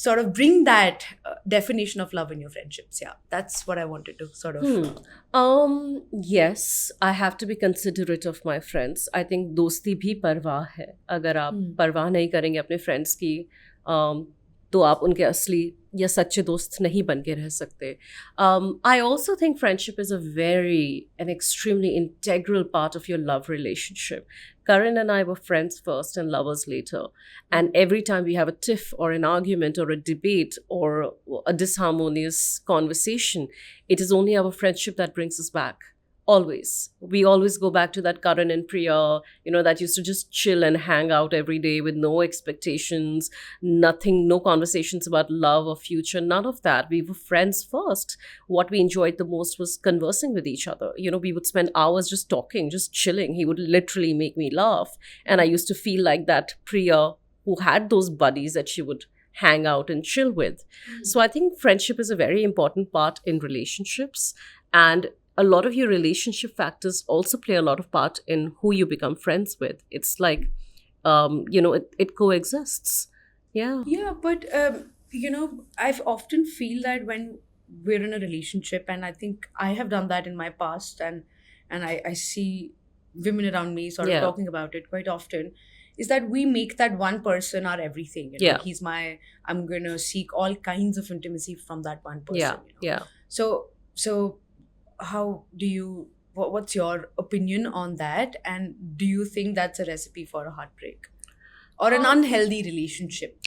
S2: sort of bring that definition of love in your friendships? Yeah, that's what I wanted to sort of
S1: Yes, I have to be considerate of my friends. I think दोस्ती भी परवाह है. अगर आप परवाह नहीं करेंगे अपने friends की, तो आप उनके असली या सच्चे दोस्त नहीं बन के रह सकते. I also think friendship is an extremely integral part of your love relationship. Karan and I were friends first and lovers later. And every time we have a tiff or an argument or a debate or a disharmonious conversation, it is only our friendship that brings us back. Always. We always go back to that Karan and Priya, that used to just chill and hang out every day with no expectations, nothing, no conversations about love or future, none of that. We were friends first. What we enjoyed the most was conversing with each other. We would spend hours just talking, just chilling. He would literally make me laugh. And I used to feel like that Priya who had those buddies that she would hang out and chill with. So I think friendship is a very important part in relationships. And a lot of your relationship factors also play a lot of part in who you become friends with. It's like, it coexists. Yeah.
S2: Yeah, but I've often feel that when we're in a relationship, and I think I have done that in my past, and I see women around me sort of
S1: Yeah.
S2: talking about it quite often, is that we make that one person our everything.
S1: Yeah.
S2: I'm gonna seek all kinds of intimacy from that one person.
S1: Yeah. Yeah.
S2: So how do you? What's your opinion on that? And do you think that's a recipe for a heartbreak or an unhealthy relationship?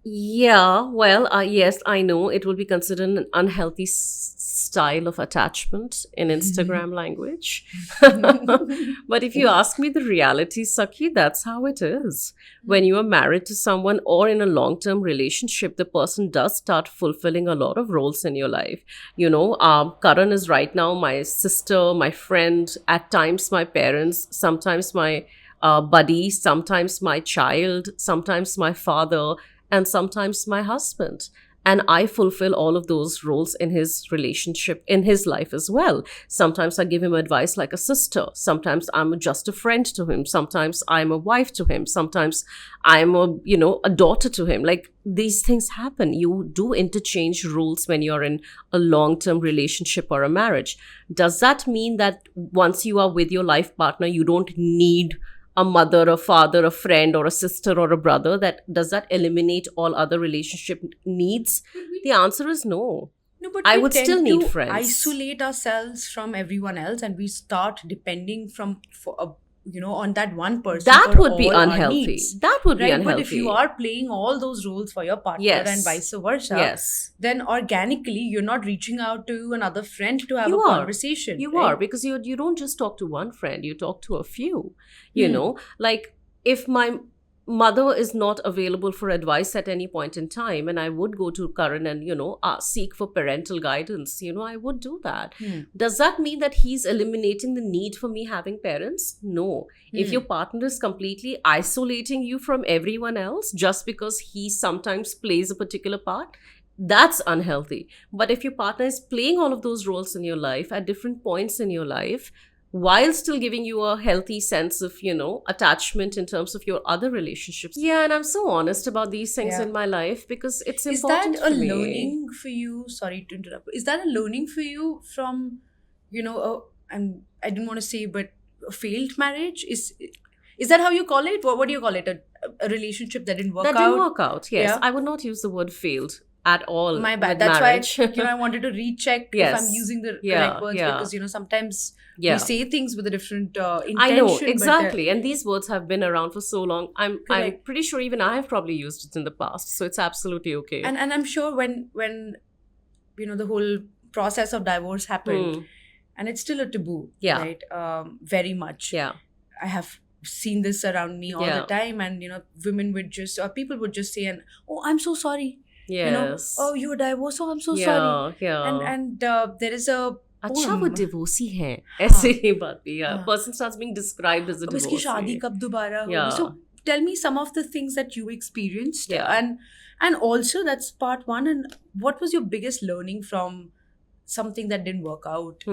S1: Yeah, well, yes, I know it will be considered an unhealthy style of attachment in Instagram language. But if you ask me the reality, Sakhi, that's how it is. When you are married to someone or in a long-term relationship, the person does start fulfilling a lot of roles in your life. Karan is right now my sister, my friend, at times my parents, sometimes my buddy, sometimes my child, sometimes my father, and sometimes my husband. and I fulfill all of those roles in his relationship, in his life as well. Sometimes I give him advice like a sister. Sometimes I'm just a friend to him. Sometimes I'm a wife to him. Sometimes I'm a daughter to him. Like, these things happen. You do interchange roles when you're in a long-term relationship or a marriage. Does that mean that once you are with your life partner, you don't need a mother, a father, a friend, or a sister, or a brother? Does that eliminate all other relationship needs? The answer is no.
S2: No, but
S1: I
S2: we
S1: would
S2: tend
S1: still need
S2: to
S1: friends.
S2: isolate ourselves from everyone else, and we start depending on that one person.
S1: That
S2: for
S1: would be
S2: all our
S1: unhealthy.
S2: needs.
S1: That would be
S2: Right,
S1: unhealthy.
S2: but if you are playing all those roles for your partner
S1: Yes.
S2: and vice versa,
S1: Yes.
S2: then organically you're not reaching out to another friend to have
S1: You
S2: a
S1: are.
S2: conversation.
S1: You
S2: right?
S1: are, because you don't just talk to one friend, you talk to a few.
S2: Hmm.
S1: Like, if my mother is not available for advice at any point in time, and I would go to Karan and seek for parental guidance, I would do that. Does that mean that he's eliminating the need for me having parents? No. If your partner is completely isolating you from everyone else just because he sometimes plays a particular part, that's unhealthy. But if your partner is playing all of those roles in your life at different points in your life, while still giving you a healthy sense of, attachment in terms of your other relationships. Yeah, and I'm so honest about these things
S2: Yeah.
S1: in my life because it's
S2: Is
S1: important
S2: that a
S1: for me.
S2: learning for you? Sorry to interrupt. Is that a learning for you from, and I didn't want to say, but a failed marriage? Is that how you call it? What do you call it? A relationship that didn't work
S1: That
S2: out?
S1: didn't work out, yes.
S2: Yeah.
S1: I would not use the word failed at all.
S2: My bad.
S1: with
S2: That's
S1: marriage.
S2: why I wanted to recheck if
S1: Yes.
S2: I'm using the
S1: Yeah,
S2: correct words
S1: yeah.
S2: because sometimes
S1: Yeah.
S2: we say things with a different intention.
S1: I know,
S2: but,
S1: exactly. And these words have been around for so long. I'm
S2: Correct.
S1: pretty sure even I have probably used it in the past. So it's absolutely okay.
S2: and I'm sure when the whole process of divorce happened,
S1: Hmm.
S2: and it's still a taboo,
S1: Yeah.
S2: right? Very much.
S1: Yeah.
S2: I have seen this around me all
S1: Yeah.
S2: the time, and women would just, or people would just say, and oh, I'm so sorry.
S1: Yes.
S2: Oh, you were divorced. Oh, I'm so
S1: yeah,
S2: sorry.
S1: Yeah.
S2: And there is a
S1: अच्छा वो
S2: poem.
S1: Divorcee हैं ऐसे ही बात भी
S2: हाँ.
S1: person starts being described as a
S2: अब इसकी शादी
S1: divorcee.
S2: कब दोबारा होगी?
S1: Yeah.
S2: So tell me some of the things that you experienced,
S1: Yeah.
S2: and also that's part one. And what was your biggest learning from something that didn't work out?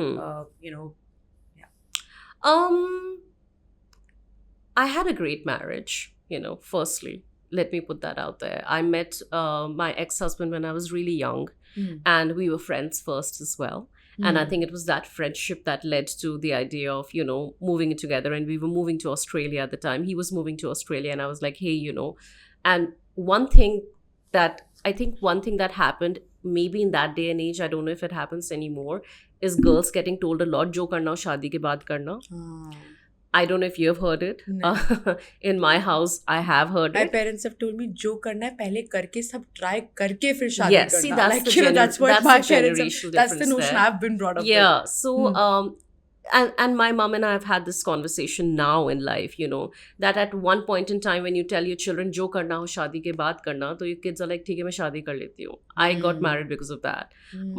S1: I had a great marriage, firstly. Let me put that out there. I met my ex-husband when I was really young, and we were friends first as well. And I think it was that friendship that led to the idea of, moving in together. And we were moving to Australia at the time. He was moving to Australia, and I was like, hey, And one thing that happened, maybe in that day and age, I don't know if it happens anymore, is girls getting told a lot, jo karna ho, shaadi ke baad karna. I don't know if you have heard it.
S2: No.
S1: In my house, I have heard
S2: My
S1: it.
S2: parents have told me जो करना है पहले करके सब try करके फिर शादी
S1: Yes,
S2: करना.
S1: see, that's
S2: like,
S1: the
S2: that's what
S1: that's
S2: my
S1: the
S2: parents
S1: generational
S2: have. That's the
S1: difference
S2: notion
S1: there.
S2: I've been brought up with.
S1: Yeah. So, and my mom and I have had this conversation now in life, that at one point in time when you tell your children, jo karna ho shaadi ke baad karna, so your kids are like, theek hai, main shaadi kar leti hu. I got married because of that.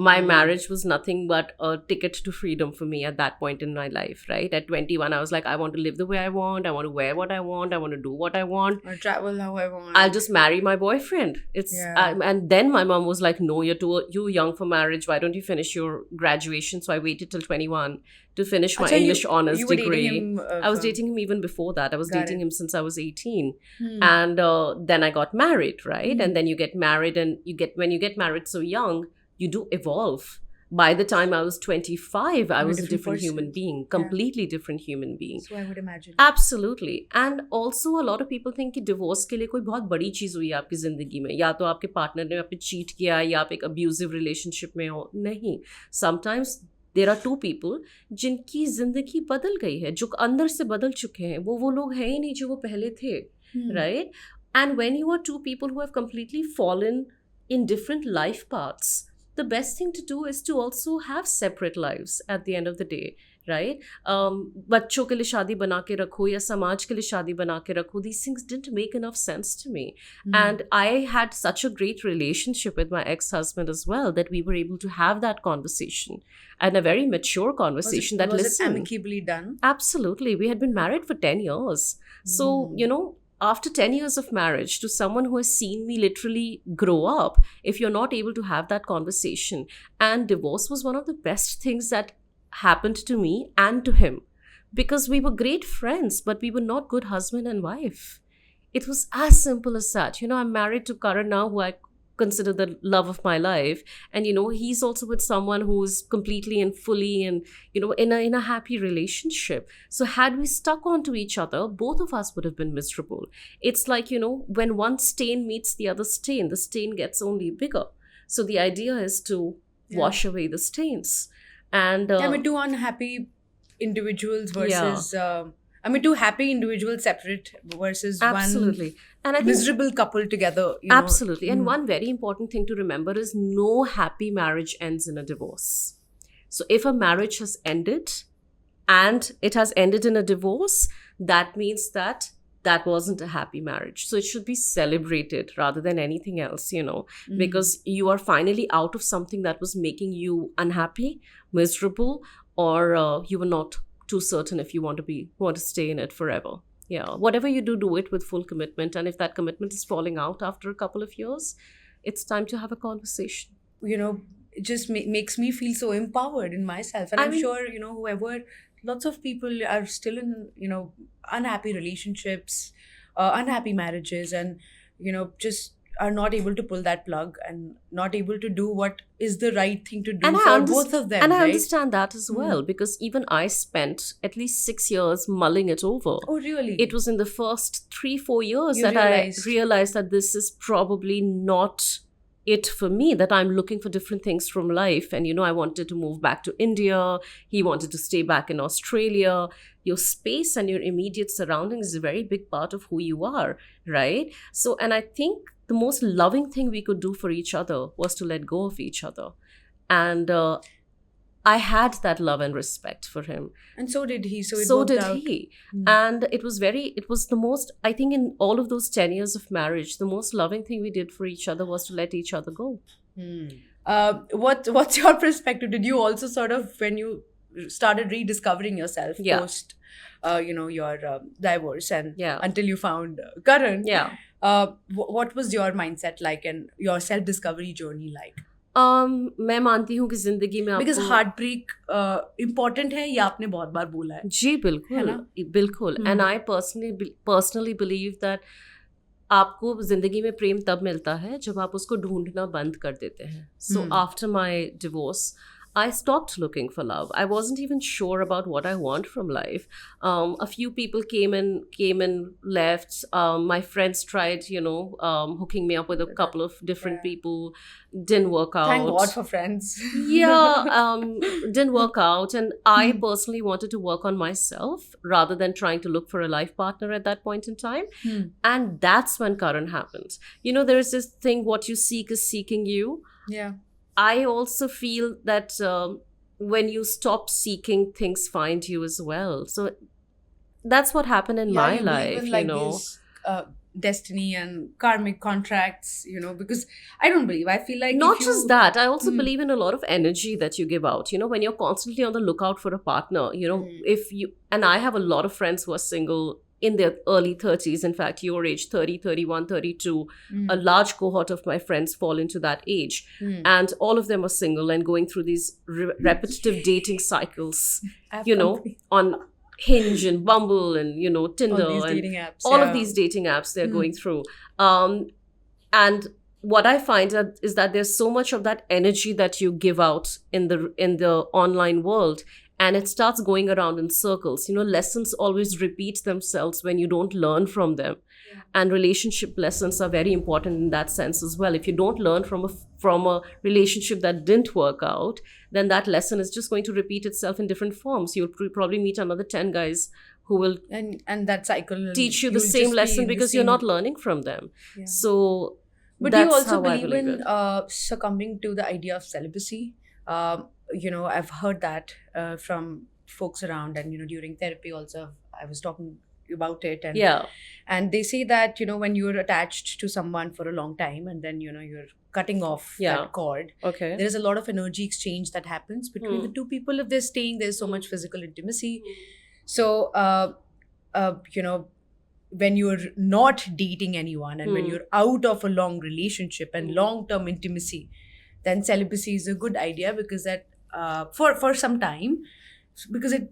S1: My marriage was nothing but a ticket to freedom for me at that point in my life, right? At 21, I was like, I want to live the way I want. I want to wear what I want. I want to do what I want.
S2: Or travel how I want.
S1: I'll just marry my boyfriend. And then my mom was like, no, you're young for marriage. Why don't you finish your graduation? So I waited till 21 to finish my English honors
S2: you were
S1: degree.
S2: Dating him,
S1: I was dating him even before that. I was
S2: Got
S1: dating
S2: it.
S1: him since I was 18. And then I got married, right? And then you get married, and when you get married so young, you do evolve. By the time I was 25, I
S2: You're a
S1: was a
S2: different
S1: different
S2: person.
S1: human being, completely different human being.
S2: So I would imagine.
S1: Absolutely. And also a lot of people think कि divorce के लिए कोई बहुत बड़ी चीज़ हुई है आपकी ज़िंदगी में, या तो आपके पार्टनर ने आप पे cheat किया है, या आप एक abusive relationship में हो. नहीं. Sometimes there are two people जिनकी ज़िंदगी बदल गई है, जो अंदर से बदल चुके हैं. वो लोग हैं ही नहीं जो वो पहले थे, right? And when you are two people who have completely fallen in different life paths, the best thing to do is to also have separate lives at the end of the day, right? बच्चों के लिए शादी बना के रखो या समाज के लिए शादी बना के रखो, these things didn't make enough sense to me. And I had such a great relationship with my ex-husband as well that we were able to have that conversation, and a very mature conversation
S2: was
S1: listen.
S2: it amicably done?
S1: Absolutely. We had been married for 10 years. So, after 10 years of marriage, to someone who has seen me literally grow up, if you're not able to have that conversation, and divorce was one of the best things that happened to me and to him, because we were great friends, but we were not good husband and wife. It was as simple as that. I'm married to Karan now, who I consider the love of my life, and he's also with someone who's completely and fully and in a happy relationship. So had we stuck onto each other, both of us would have been miserable. It's like, when one stain meets the other stain, the stain gets only bigger. So the idea is to wash away the stains. And
S2: I mean, two unhappy individuals
S1: Yeah.
S2: versus two happy individuals separate versus
S1: Absolutely. And I
S2: one
S1: think
S2: miserable couple together.
S1: absolutely. And
S2: Mm.
S1: one very important thing to remember is no happy marriage ends in a divorce. So if a marriage has ended and it has ended in a divorce, that means that that wasn't a happy marriage. So it should be celebrated rather than anything else,
S2: Mm.
S1: because you are finally out of something that was making you unhappy, miserable, or you were not too certain if you want to stay in it forever. Yeah, whatever you do, do it with full commitment. And if that commitment is falling out after a couple of years, it's time to have a conversation.
S2: It just makes me feel so empowered in myself. And
S1: I
S2: I'm
S1: mean-
S2: sure, whoever, lots of people are still in, unhappy relationships, unhappy marriages, and, just are not able to pull that plug and not able to do what is the right thing to do
S1: And
S2: for both of them.
S1: And I
S2: right?
S1: understand that as well, because even I spent at least 6 years mulling it over.
S2: Oh, really?
S1: It was in the first 3-4 years
S2: You
S1: that
S2: realized.
S1: I realized that this is probably not it for me, that I'm looking for different things from life. And, I wanted to move back to India. He wanted to stay back in Australia. Your space and your immediate surroundings is a very big part of who you are, right? So, and I think the most loving thing we could do for each other was to let go of each other. And I had that love and respect for him.
S2: And so did he. So it
S1: So
S2: worked
S1: did
S2: out.
S1: he.
S2: Mm.
S1: And it was the most, I think, in all of those 10 years of marriage, the most loving thing we did for each other was to let each other go.
S2: What's your perspective? Did you also sort of, when you started rediscovering yourself
S1: Yeah.
S2: post, your divorce and
S1: Yeah.
S2: until you found Karan,
S1: Yeah.
S2: what was your mindset like and your self-discovery journey like?
S1: मैं मानती हूँ कि जिंदगी में
S2: Because
S1: आपको
S2: heartbreak important है, ये आपने बहुत बार बोला है.
S1: जी बिल्कुल
S2: ना?
S1: बिल्कुल.
S2: Hmm.
S1: And I personally believe that आपको जिंदगी में प्रेम तब मिलता है जब आप उसको ढूंढना बंद कर देते हैं. So
S2: Hmm.
S1: after my divorce, I stopped looking for love. I wasn't even sure about what I want from life. A few people came and left. My friends tried, hooking me up with a couple of different
S2: Yeah.
S1: people. Didn't work out.
S2: Thank God for friends.
S1: Yeah, didn't work out. And I
S2: Hmm.
S1: personally wanted to work on myself rather than trying to look for a life partner at that point in time.
S2: Hmm.
S1: And that's when Karan happened. There is this thing, what you seek is seeking you.
S2: Yeah.
S1: I also feel that when you stop seeking, things find you as well. So that's what happened in
S2: Yeah,
S1: my
S2: you believe
S1: life,
S2: in, like, these, destiny and karmic contracts, because I don't believe. I feel like
S1: Not
S2: if you-
S1: just that, I also
S2: Hmm.
S1: believe in a lot of energy that you give out. When you're constantly on the lookout for a partner, if you, and I have a lot of friends who are single in their early 30s, in fact, your age, 30, 31, 32,
S2: Hmm.
S1: a large cohort of my friends fall into that age.
S2: Hmm.
S1: And all of them are single and going through these repetitive dating cycles,
S2: I have
S1: you know,
S2: company.
S1: on Hinge and Bumble and, Tinder
S2: all these
S1: and
S2: dating apps.
S1: all
S2: yeah.
S1: of these dating apps they're
S2: Hmm.
S1: going through. And what I find is that there's so much of that energy that you give out in the online world, and it starts going around in circles. Lessons always repeat themselves when you don't learn from them.
S2: Yeah.
S1: And relationship lessons are very important in that sense as well. If you don't learn from a relationship that didn't work out, then that lesson is just going to repeat itself in different forms. You'll probably meet another 10 guys who will
S2: And that cycle
S1: teach you the
S2: you'll
S1: same
S2: just be
S1: lesson
S2: in the
S1: because you're
S2: same-
S1: not learning from them.
S2: Yeah.
S1: So
S2: But
S1: that's
S2: do you also
S1: how I
S2: believe
S1: believe
S2: in
S1: it.
S2: succumbing to the idea of celibacy? I've heard that from folks around, and during therapy also, I was talking about it, and
S1: Yeah.
S2: and they say that when you're attached to someone for a long time, and then you're cutting off
S1: Yeah.
S2: that cord,
S1: Okay.
S2: there is a lot of energy exchange that happens between
S1: Hmm.
S2: the two people. If they're staying, there's so much physical intimacy.
S1: Hmm.
S2: So, when you're not dating anyone and when
S1: Hmm.
S2: you're out of a long relationship and
S1: Hmm.
S2: long-term intimacy, then celibacy is a good idea because that for some time, because it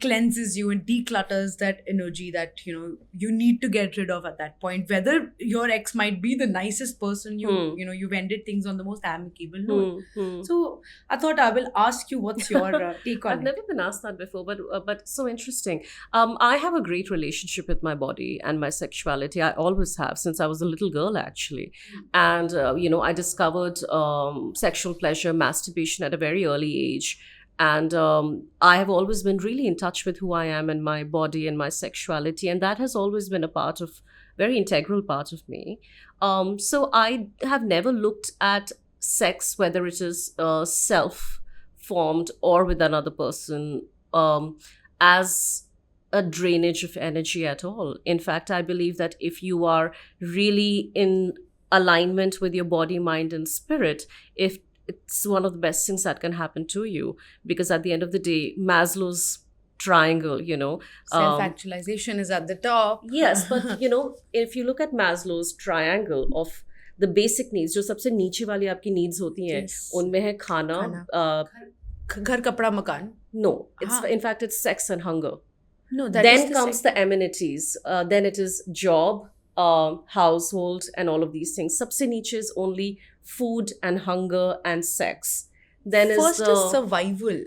S2: cleanses you and declutters that energy that you need to get rid of at that point, whether your ex might be the nicest person,
S1: Hmm.
S2: you've ended things on the most amicable note.
S1: Hmm.
S2: So I thought I will ask you, what's your take on
S1: I've
S2: it?
S1: never been asked that before, but so interesting. I have a great relationship with my body and my sexuality. I always have since I was a little girl, actually, and I discovered sexual pleasure, masturbation at a very early age, and I have always been really in touch with who I am and my body and my sexuality, and that has always been a part of very integral part of me. So I have never looked at sex, whether it is self formed or with another person, as a drainage of energy at all. In fact, I believe that if you are really in alignment with your body, mind, and spirit, if it's one of the best things that can happen to you, because at the end of the day, Maslow's triangle,
S2: Self-actualization is at the top.
S1: yes, but if you look at Maslow's triangle of the basic needs, जो सबसे नीचे वाली आपकी needs होती हैं,
S2: Yes.
S1: उनमें है खाना,
S2: घर कपड़ा मकान.
S1: no, it's
S2: हाँ.
S1: in fact it's sex and hunger.
S2: No, that
S1: Then
S2: is
S1: comes the amenities. Then it is job, household, and all of these things. सबसे नीचे is only food and hunger and sex. Then
S2: first
S1: is
S2: is survival.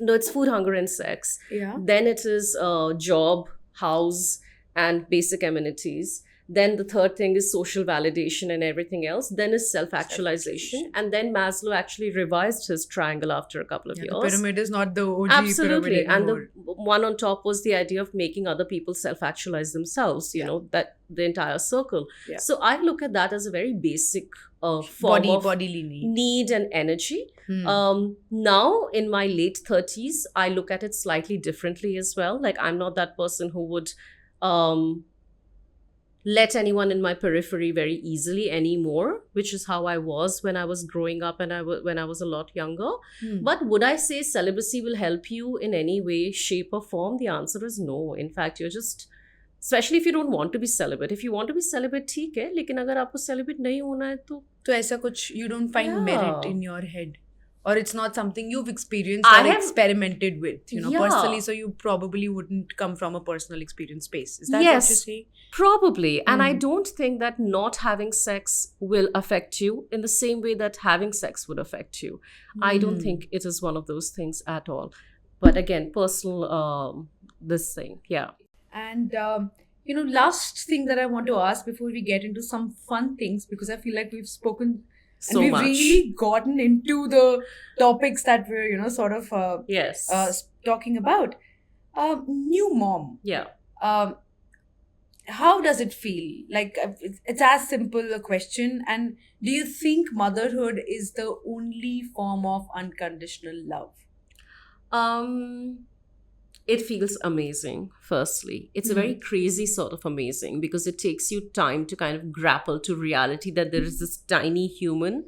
S1: no, it's food, hunger, and sex.
S2: Yeah.
S1: Then it is job, house, and basic amenities. Then the third thing is social validation and everything else. Then is self-actualization. And then Maslow actually revised his triangle after a couple of
S2: The
S1: years.
S2: pyramid is not the OG
S1: Absolutely.
S2: pyramid
S1: And
S2: anymore.
S1: the one on top was the idea of making other people self-actualize themselves,
S2: Yeah.
S1: that the entire circle.
S2: Yeah.
S1: So I look at that as a very basic form of
S2: bodily need.
S1: need and energy.
S2: Hmm.
S1: Now in my late 30s, I look at it slightly differently as well. Like I'm not that person who would let anyone in my periphery very easily anymore, which is how I was when I was growing up and when I was a lot younger.
S2: Hmm.
S1: But would I say celibacy will help you in any way, shape, or form? The answer is no. In fact, you're just, especially if you don't want to be celibate. If you want to be celibate, ठीक है, लेकिन अगर आपको celibate नहीं होना है तो
S2: तो ऐसा कुछ you don't find merit
S1: Yeah.
S2: in your head, or it's not something you've experienced
S1: I
S2: or
S1: have-
S2: experimented with,
S1: Yeah.
S2: personally. So you probably wouldn't come from a personal experience space. Is that
S1: Yes.
S2: what you're saying?
S1: Probably. And I
S2: Mm.
S1: don't think that not having sex will affect you in the same way that having sex would affect you. I don't
S2: Hmm.
S1: think it is one of those things at all. But again, personal, this thing. Yeah.
S2: And last thing that I want to ask before we get into some fun things, because I feel like we've spoken
S1: So
S2: and we've
S1: much.
S2: really gotten into the topics that we're sort of
S1: Yes.
S2: talking about. New mom.
S1: Yeah.
S2: How does it feel? Like it's as simple a question. And do you think motherhood is the only form of unconditional love?
S1: It feels amazing, firstly. It's a very crazy sort of amazing because it takes you time to kind of grapple to reality that there is this tiny human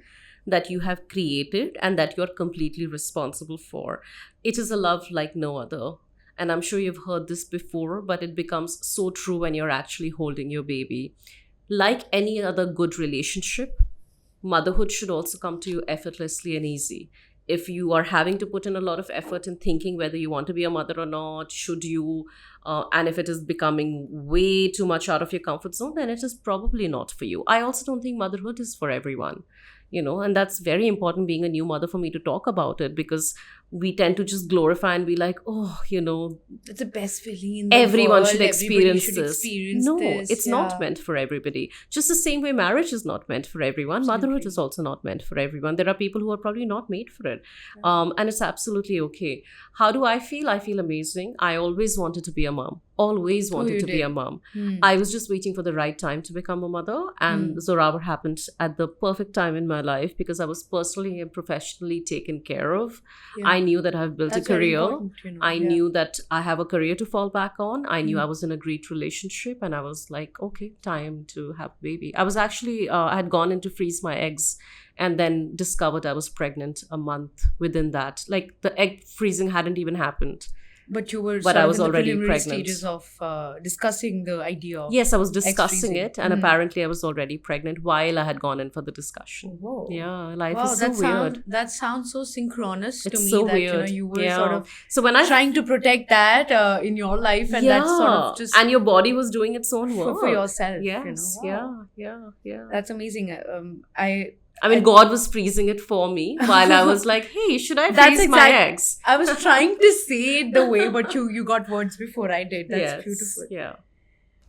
S1: that you have created and that you're completely responsible for. It is a love like no other. And I'm sure you've heard this before, but it becomes so true when you're actually holding your baby. Like any other good relationship, motherhood should also come to you effortlessly and easy. If you are having to put in a lot of effort in thinking whether you want to be a mother or not, should you, and if it is becoming way too much out of your comfort zone, then it is probably not for you. I also don't think motherhood is for everyone, and that's very important being a new mother for me to talk about it because we tend to just glorify and be like, oh,
S2: It's the best feeling in the
S1: everyone
S2: world.
S1: should
S2: Everybody
S1: experience
S2: should
S1: this.
S2: experience
S1: No,
S2: this.
S1: it's not
S2: Yeah.
S1: meant for everybody. Just the same way marriage is not meant for everyone. Motherhood
S2: Absolutely.
S1: is also not meant for everyone. There are people who are probably not made for it. And it's absolutely okay. How do I feel? I feel amazing. I always wanted to be a mom. Always wanted
S2: you
S1: to be
S2: did.
S1: a mom.
S2: Hmm.
S1: I was just waiting for the right time to become a mother, and Zorawar happened at the perfect time in my life because I was personally and professionally taken care of.
S2: Yeah.
S1: I knew that I've built
S2: That's
S1: a
S2: very
S1: career.
S2: important,
S1: I
S2: Yeah.
S1: knew that I have a career to fall back on. I knew
S2: Mm.
S1: I was in a great relationship, and I was like, okay, time to have a baby. I was actually, I had gone in to freeze my eggs and then discovered I was pregnant a month within that. Like the egg freezing hadn't even happened.
S2: But you were
S1: But
S2: sort
S1: I
S2: of
S1: was
S2: in the
S1: already
S2: preliminary
S1: pregnant.
S2: stages of discussing the idea of
S1: Yes, I was discussing
S2: X-freezing.
S1: it, and apparently I was already pregnant while I had gone in for the discussion.
S2: Whoa.
S1: Yeah, life
S2: Wow,
S1: is so weird.
S2: that sounds so synchronous to
S1: It's
S2: me
S1: so
S2: that
S1: weird.
S2: you were sort
S1: Yeah.
S2: of
S1: So when I
S2: trying to protect that in your life, and that's sort of just
S1: and your body was doing its own work
S2: for yourself.
S1: Yes,
S2: Wow.
S1: yeah.
S2: That's amazing.
S1: I mean, God was freezing it for me while I was like, "Hey, should I
S2: That's
S1: freeze my eggs?"
S2: I was trying to say it the way, but you got words before I did. That's
S1: Yes,
S2: beautiful.
S1: Yeah.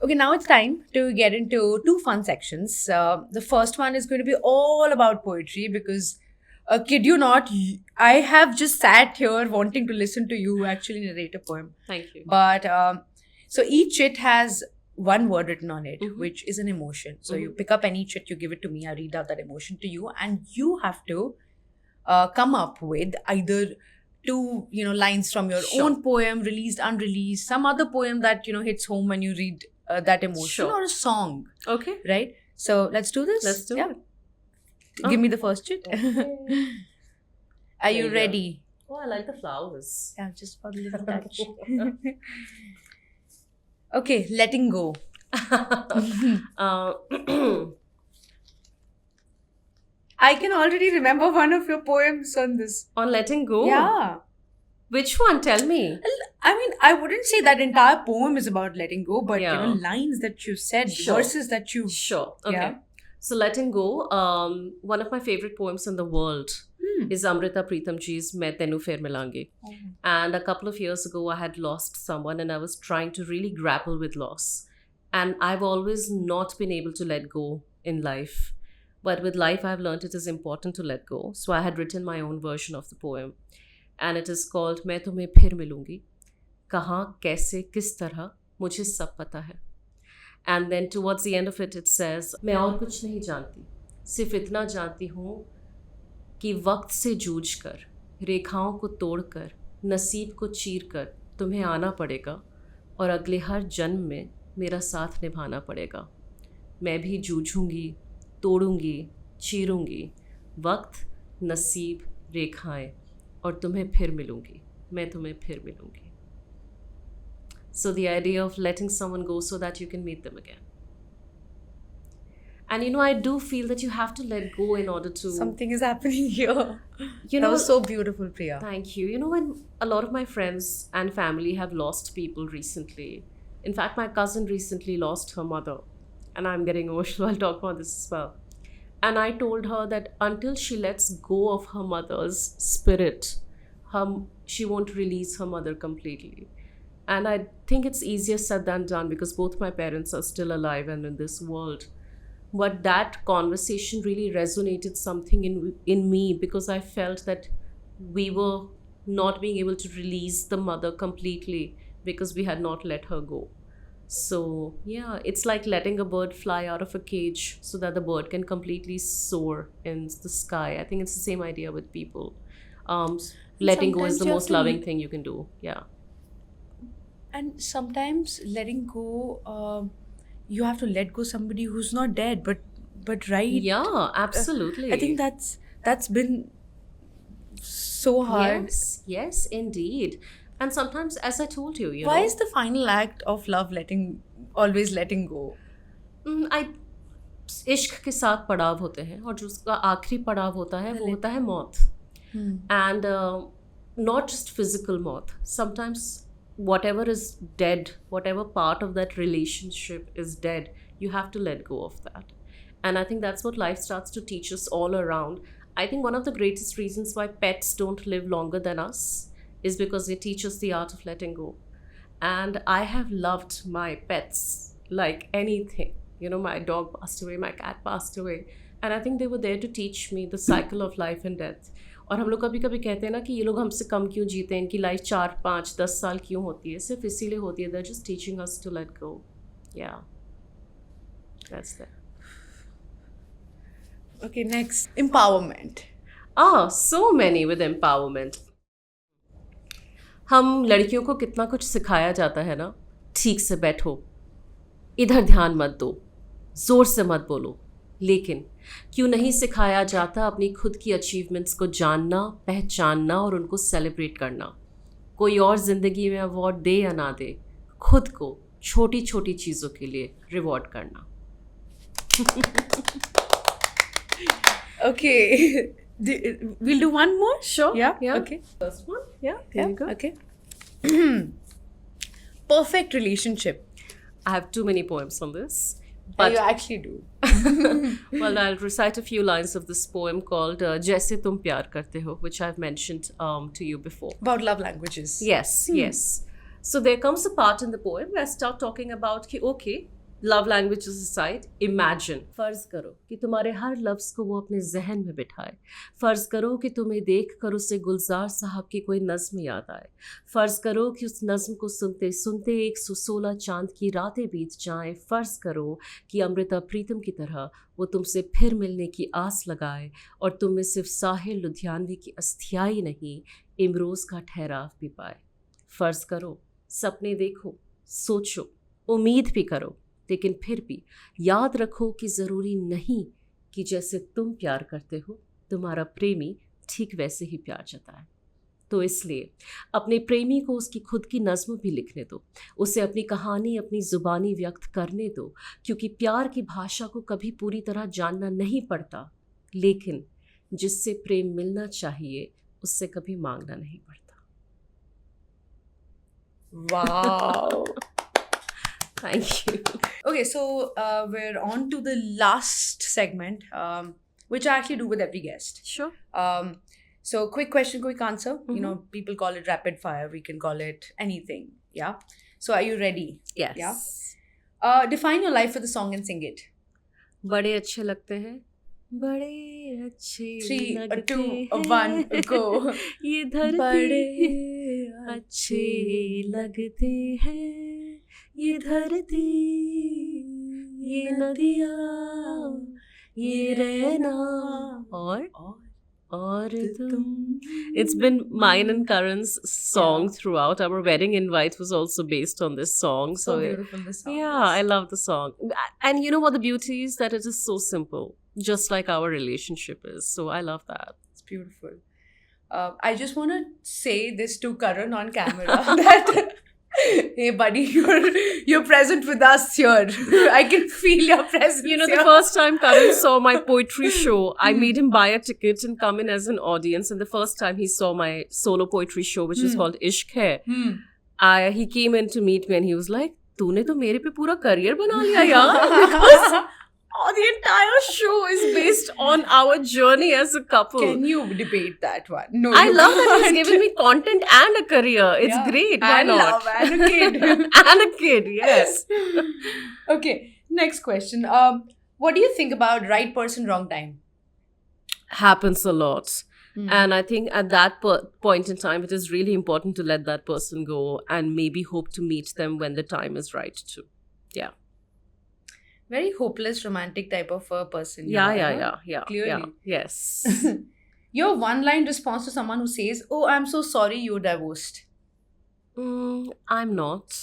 S2: Okay, now it's time to get into two fun sections. The first one is going to be all about poetry because, kid you not, I have just sat here wanting to listen to you actually narrate a poem.
S1: Thank you.
S2: But so each chit has one word written on it,
S1: Mhm.
S2: which is an emotion. So you
S1: Mhm.
S2: pick up any chit, you give it to me, I read out that emotion to you, and you have to come up with either two lines from your
S1: Sure.
S2: own poem, released, unreleased, some other poem that hits home when you read that emotion,
S1: Sure.
S2: or a song,
S1: Okay.
S2: right? So let's do this.
S1: Let's do it.
S2: Give me the first chit.
S1: Okay.
S2: Are you
S1: There you go.
S2: ready?
S1: Oh, I like the flowers.
S2: Yeah, just for a little touch. Okay, letting go.
S1: uh,
S2: I can already remember one of your poems on this.
S1: on letting go.
S2: Yeah.
S1: Which one? Tell me.
S2: I mean, I wouldn't say that entire poem is about letting go, but
S1: Yeah.
S2: lines that you said,
S1: Sure.
S2: verses that you.
S1: Sure. Okay.
S2: Yeah.
S1: So letting go. One of my favorite poems in the world is Amrita Preetham ji's "Main Tenu Fir Milangi." And a couple of years ago, I had lost someone, and I was trying to really grapple with loss. And I've always not been able to let go in life. But with life, I've learned it is important to let go. So I had written my own version of the poem. And it is called "मैं तुम्हें फिर मिलूंगी, कहाँ कैसे किस तरह मुझे सब पता है." And then towards the end of it, it says, मैं और कुछ नहीं जानती, सिर्फ इतना जानती हूँ कि वक्त से जूझ कर, रेखाओं को तोड़कर, नसीब को चीर कर तुम्हें आना पड़ेगा और अगले हर जन्म में मेरा साथ निभाना पड़ेगा. मैं भी जूझूंगी, तोड़ूंगी, चीरूंगी, वक्त, नसीब, रेखाएं, और तुम्हें फिर मिलूंगी, मैं तुम्हें फिर मिलूंगी. So the idea of letting someone go so that you can meet them again. And I do feel that you have to let go in order to...
S2: Something is happening here. That was so beautiful, Priya.
S1: Thank you. When a lot of my friends and family have lost people recently. In fact, my cousin recently lost her mother. And I'm getting emotional. I'll talk about this as well. And I told her that until she lets go of her mother's spirit, she won't release her mother completely. And I think it's easier said than done because both my parents are still alive and in this world. But that conversation really resonated something in me because I felt that we were not being able to release the mother completely because we had not let her go. So, yeah, it's like letting a bird fly out of a cage so that the bird can completely soar in the sky. I think it's the same idea with people. Letting go is the most loving thing you can do. Yeah.
S2: And sometimes letting go, you have to let go somebody who's not dead, but right.
S1: Yeah, absolutely.
S2: I think that's been so hard.
S1: Yes, indeed. And sometimes, as I told you,
S2: why is the final act of love always letting go?
S1: इश्क के 7 पड़ाव होते हैं और जो उसका आखिरी पड़ाव होता है वो होता है मौत. And not just physical मौत. Sometimes whatever is dead, whatever part of that relationship is dead, you have to let go of that. And I think that's what life starts to teach us all around. I think one of the greatest reasons why pets don't live longer than us is because they teach us the art of letting go. And I have loved my pets like anything. My dog passed away, my cat passed away. And I think they were there to teach me the cycle of life and death. और हम लोग कभी कभी कहते हैं ना कि ये लोग हमसे कम क्यों जीते हैं, इनकी लाइफ 4, 5, 10 साल क्यों होती है, सिर्फ इसीलिए होती है. They're just teaching us to let go. Yeah. That's that.
S2: Okay, next. Empowerment.
S1: So many with empowerment. हम लड़कियों को कितना कुछ सिखाया जाता है ना, ठीक से बैठो, इधर ध्यान मत दो, जोर से मत बोलो. लेकिन क्यों नहीं सिखाया जाता अपनी खुद की अचीवमेंट्स को जानना, पहचानना और उनको सेलिब्रेट करना. कोई और जिंदगी में अवार्ड दे या ना दे, खुद को छोटी छोटी चीज़ों के लिए रिवॉर्ड करना.
S2: Okay. We'll do one more?
S1: Sure.
S2: Yeah?
S1: Yeah.
S2: Okay.
S1: First one. Yeah. There you go.
S2: Okay. Perfect relationship.
S1: I have too many poems on this.
S2: But you actually do.
S1: Well, I'll recite a few lines of this poem called Jaise Tum Pyar Karte Ho, which I've mentioned to you before.
S2: About love languages.
S1: Yes, yes. So there comes a part in the poem where I start talking about कि okay, love languages aside, imagine. फर्ज करो कि तुम्हारे हर लफ्ज़ को वो अपने जहन में बिठाए. फ़र्ज करो कि तुम्हें देख कर उसे गुलजार साहब की कोई नज़्म याद आए. फ़र्ज करो कि उस नज़्म को सुनते सुनते 116 चांद की रातें बीत जाएं. फ़र्ज करो कि अमृता प्रीतम की तरह वो तुमसे फिर मिलने की आस लगाए और तुम में सिर्फ साहिल लुधियानवी की अस्थियाई नहीं, इमरोज़ का ठहराव भी पाए. फ़र्ज करो, सपने देखो, सोचो, उम्मीद भी करो, लेकिन फिर भी याद रखो कि ज़रूरी नहीं कि जैसे तुम प्यार करते हो तुम्हारा प्रेमी ठीक वैसे ही प्यार जताए. तो इसलिए अपने प्रेमी को उसकी खुद की नज़्म भी लिखने दो, उसे अपनी कहानी अपनी ज़ुबानी व्यक्त करने दो, क्योंकि प्यार की भाषा को कभी पूरी तरह जानना नहीं पड़ता, लेकिन जिससे प्रेम मिलना चाहिए उससे कभी मांगना नहीं पड़ता.
S2: Wow.
S1: Thank you.
S2: Okay, so we're on to the last segment, which I actually do with every guest.
S1: Sure.
S2: So quick question, quick answer. You know, people call it rapid fire. We can call it anything. Yeah. So are you ready?
S1: Yes.
S2: Yeah. Define your life with a song and sing it.
S1: बड़े अच्छे लगते हैं, बड़े अच्छे
S2: 3,
S1: लगते
S2: 2,
S1: हैं,
S2: 1, go.
S1: ये धरती
S2: बड़े
S1: अच्छे लगते हैं, ये धरती, ये नदियाँ, ये रहना और तुम. It's been mine and Karan's song throughout. Our wedding invite was also based on this song.
S2: So beautiful, this song.
S1: Yeah, I love the song. And you know what the beauty is? That it is so simple, just like our relationship is. So I love that.
S2: It's beautiful. I just want to say this to Karan on camera that, hey buddy, you're present with us here. I can feel your presence.
S1: You know, the
S2: here.
S1: first time Karan saw my poetry show, I made him buy a ticket and come in as an audience. And the first time he saw my solo poetry show, which is called Ishq Hai, he came in to meet me and he was like, "तूने तो मेरे पे पूरा career बना लिया यार." Because the entire show is based on our journey as a couple.
S2: Can you debate that one? No,
S1: I
S2: you
S1: love that he's
S2: can't.
S1: given me content and a career. It's
S2: Yeah.
S1: great. Why
S2: And
S1: not?
S2: love and a kid.
S1: And a kid, yes.
S2: Okay, next question. What do you think about right person, wrong time?
S1: Happens a lot. And I think at that point in time, it is really important to let that person go and maybe hope to meet them when the time is right too. Yeah.
S2: Very hopeless, romantic type of person. you
S1: Yeah,
S2: are,
S1: yeah,
S2: huh?
S1: yeah, yeah.
S2: Clearly.
S1: Yeah. Yes.
S2: Your one-line response to someone who says, "Oh, I'm so sorry you're divorced."
S1: I'm not.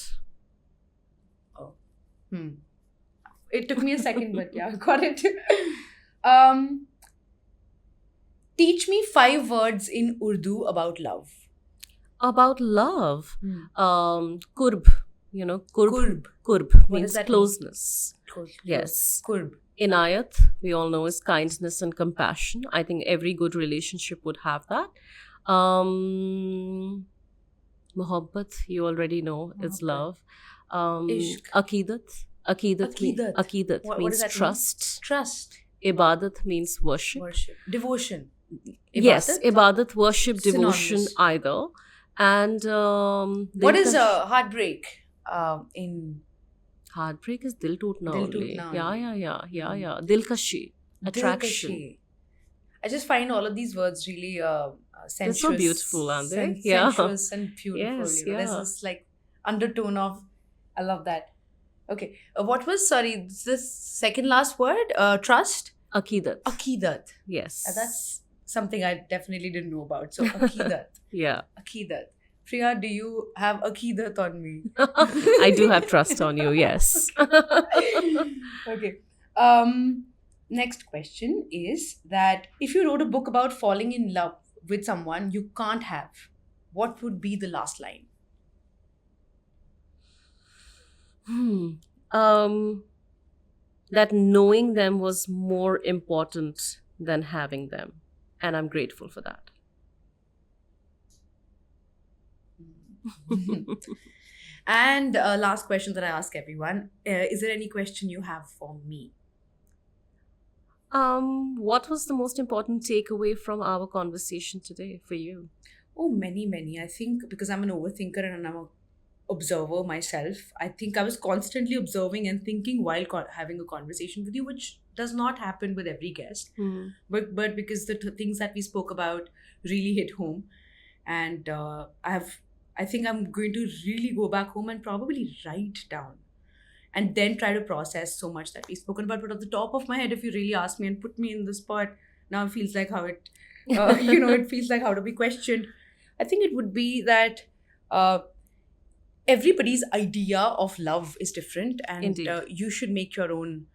S2: It took me a second, but yeah, got it. Teach me 5 words in Urdu about love.
S1: About love, kurb. You know, kurb. Kurb
S2: does
S1: means
S2: that mean?
S1: closeness. Yes.
S2: Kurb.
S1: Inayat, we all know, is kindness and compassion. I think every good relationship would have that. Mohabbat, you already know, is love.
S2: Ishq.
S1: Aqidat. Aqidat
S2: What
S1: means
S2: does that mean?
S1: trust.
S2: Trust.
S1: Ibadat means worship.
S2: Worship. Devotion.
S1: Yes,
S2: Ibadat?
S1: Ibadat, worship, devotion,
S2: Synonymous.
S1: either. And
S2: What is heartbreak in
S1: heartbreak is dil tootna
S2: Dil
S1: only.
S2: tootna
S1: Yeah. Dilkashi, attraction.
S2: Dilkashi? I just find all of these words really sensuous.
S1: so beautiful, aren't they? Yeah.
S2: Sensuous and beautiful.
S1: Yes,
S2: you know? There's
S1: yeah.
S2: this like undertone of, I love that. Okay. What was, sorry, this second last word? Trust?
S1: Aqidat.
S2: Aqidat.
S1: Yes.
S2: That's something I definitely didn't know about. So, Aqidat.
S1: Yeah.
S2: Aqidat. Priya, do you have Aqidat on me?
S1: I do have trust on you, yes.
S2: Okay. Next question is that if you wrote a book about falling in love with someone you can't have, what would be the last line?
S1: That knowing them was more important than having them. And I'm grateful for that.
S2: And last question that I ask everyone, is there any question you have for me?
S1: What was the most important takeaway from our conversation today for you?
S2: Oh, many. I think because I'm an overthinker and I'm a observer myself, I think I was constantly observing and thinking while having a conversation with you, which does not happen with every guest. But because the things that we spoke about really hit home, and I think I'm going to really go back home and probably write down and then try to process so much that we've spoken about. But at the top of my head, if you really ask me and put me in the spot, now it feels like how it, it feels like how to be questioned. I think it would be that everybody's idea of love is different, and you should make your own,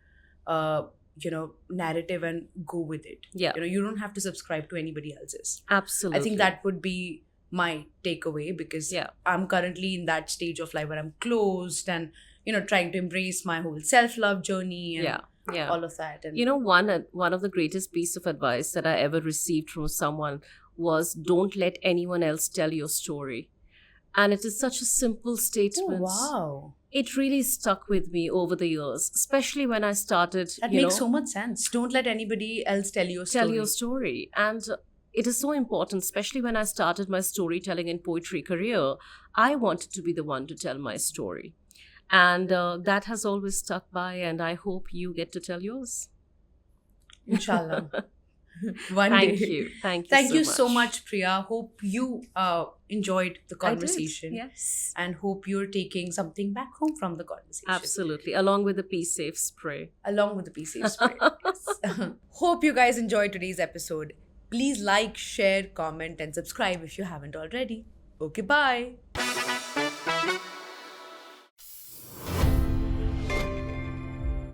S2: narrative and go with it.
S1: Yeah.
S2: You don't have to subscribe to anybody else's.
S1: Absolutely.
S2: I think that would be my takeaway, because I'm currently in that stage of life where I'm closed and trying to embrace my whole self-love journey and all of that. And
S1: one of the greatest piece of advice that I ever received from someone was, don't let anyone else tell your story. And it is such a simple statement.
S2: Oh, wow.
S1: It really stuck with me over the years, especially when I started.
S2: That makes so much sense. Don't let anybody else tell your
S1: story. And it is so important, especially when I started my storytelling and poetry career. I wanted to be the one to tell my story. And that has always stuck by, and I hope you get to tell yours.
S2: Inshallah. One day.
S1: Thank
S2: you so much, Priya. Hope you enjoyed the conversation.
S1: I did, yes.
S2: And hope you're taking something back home from the conversation.
S1: Absolutely. Along with the Be Safe spray.
S2: Yes. Hope you guys enjoyed today's episode. Please like, share, comment, and subscribe if you haven't already. Okay, bye.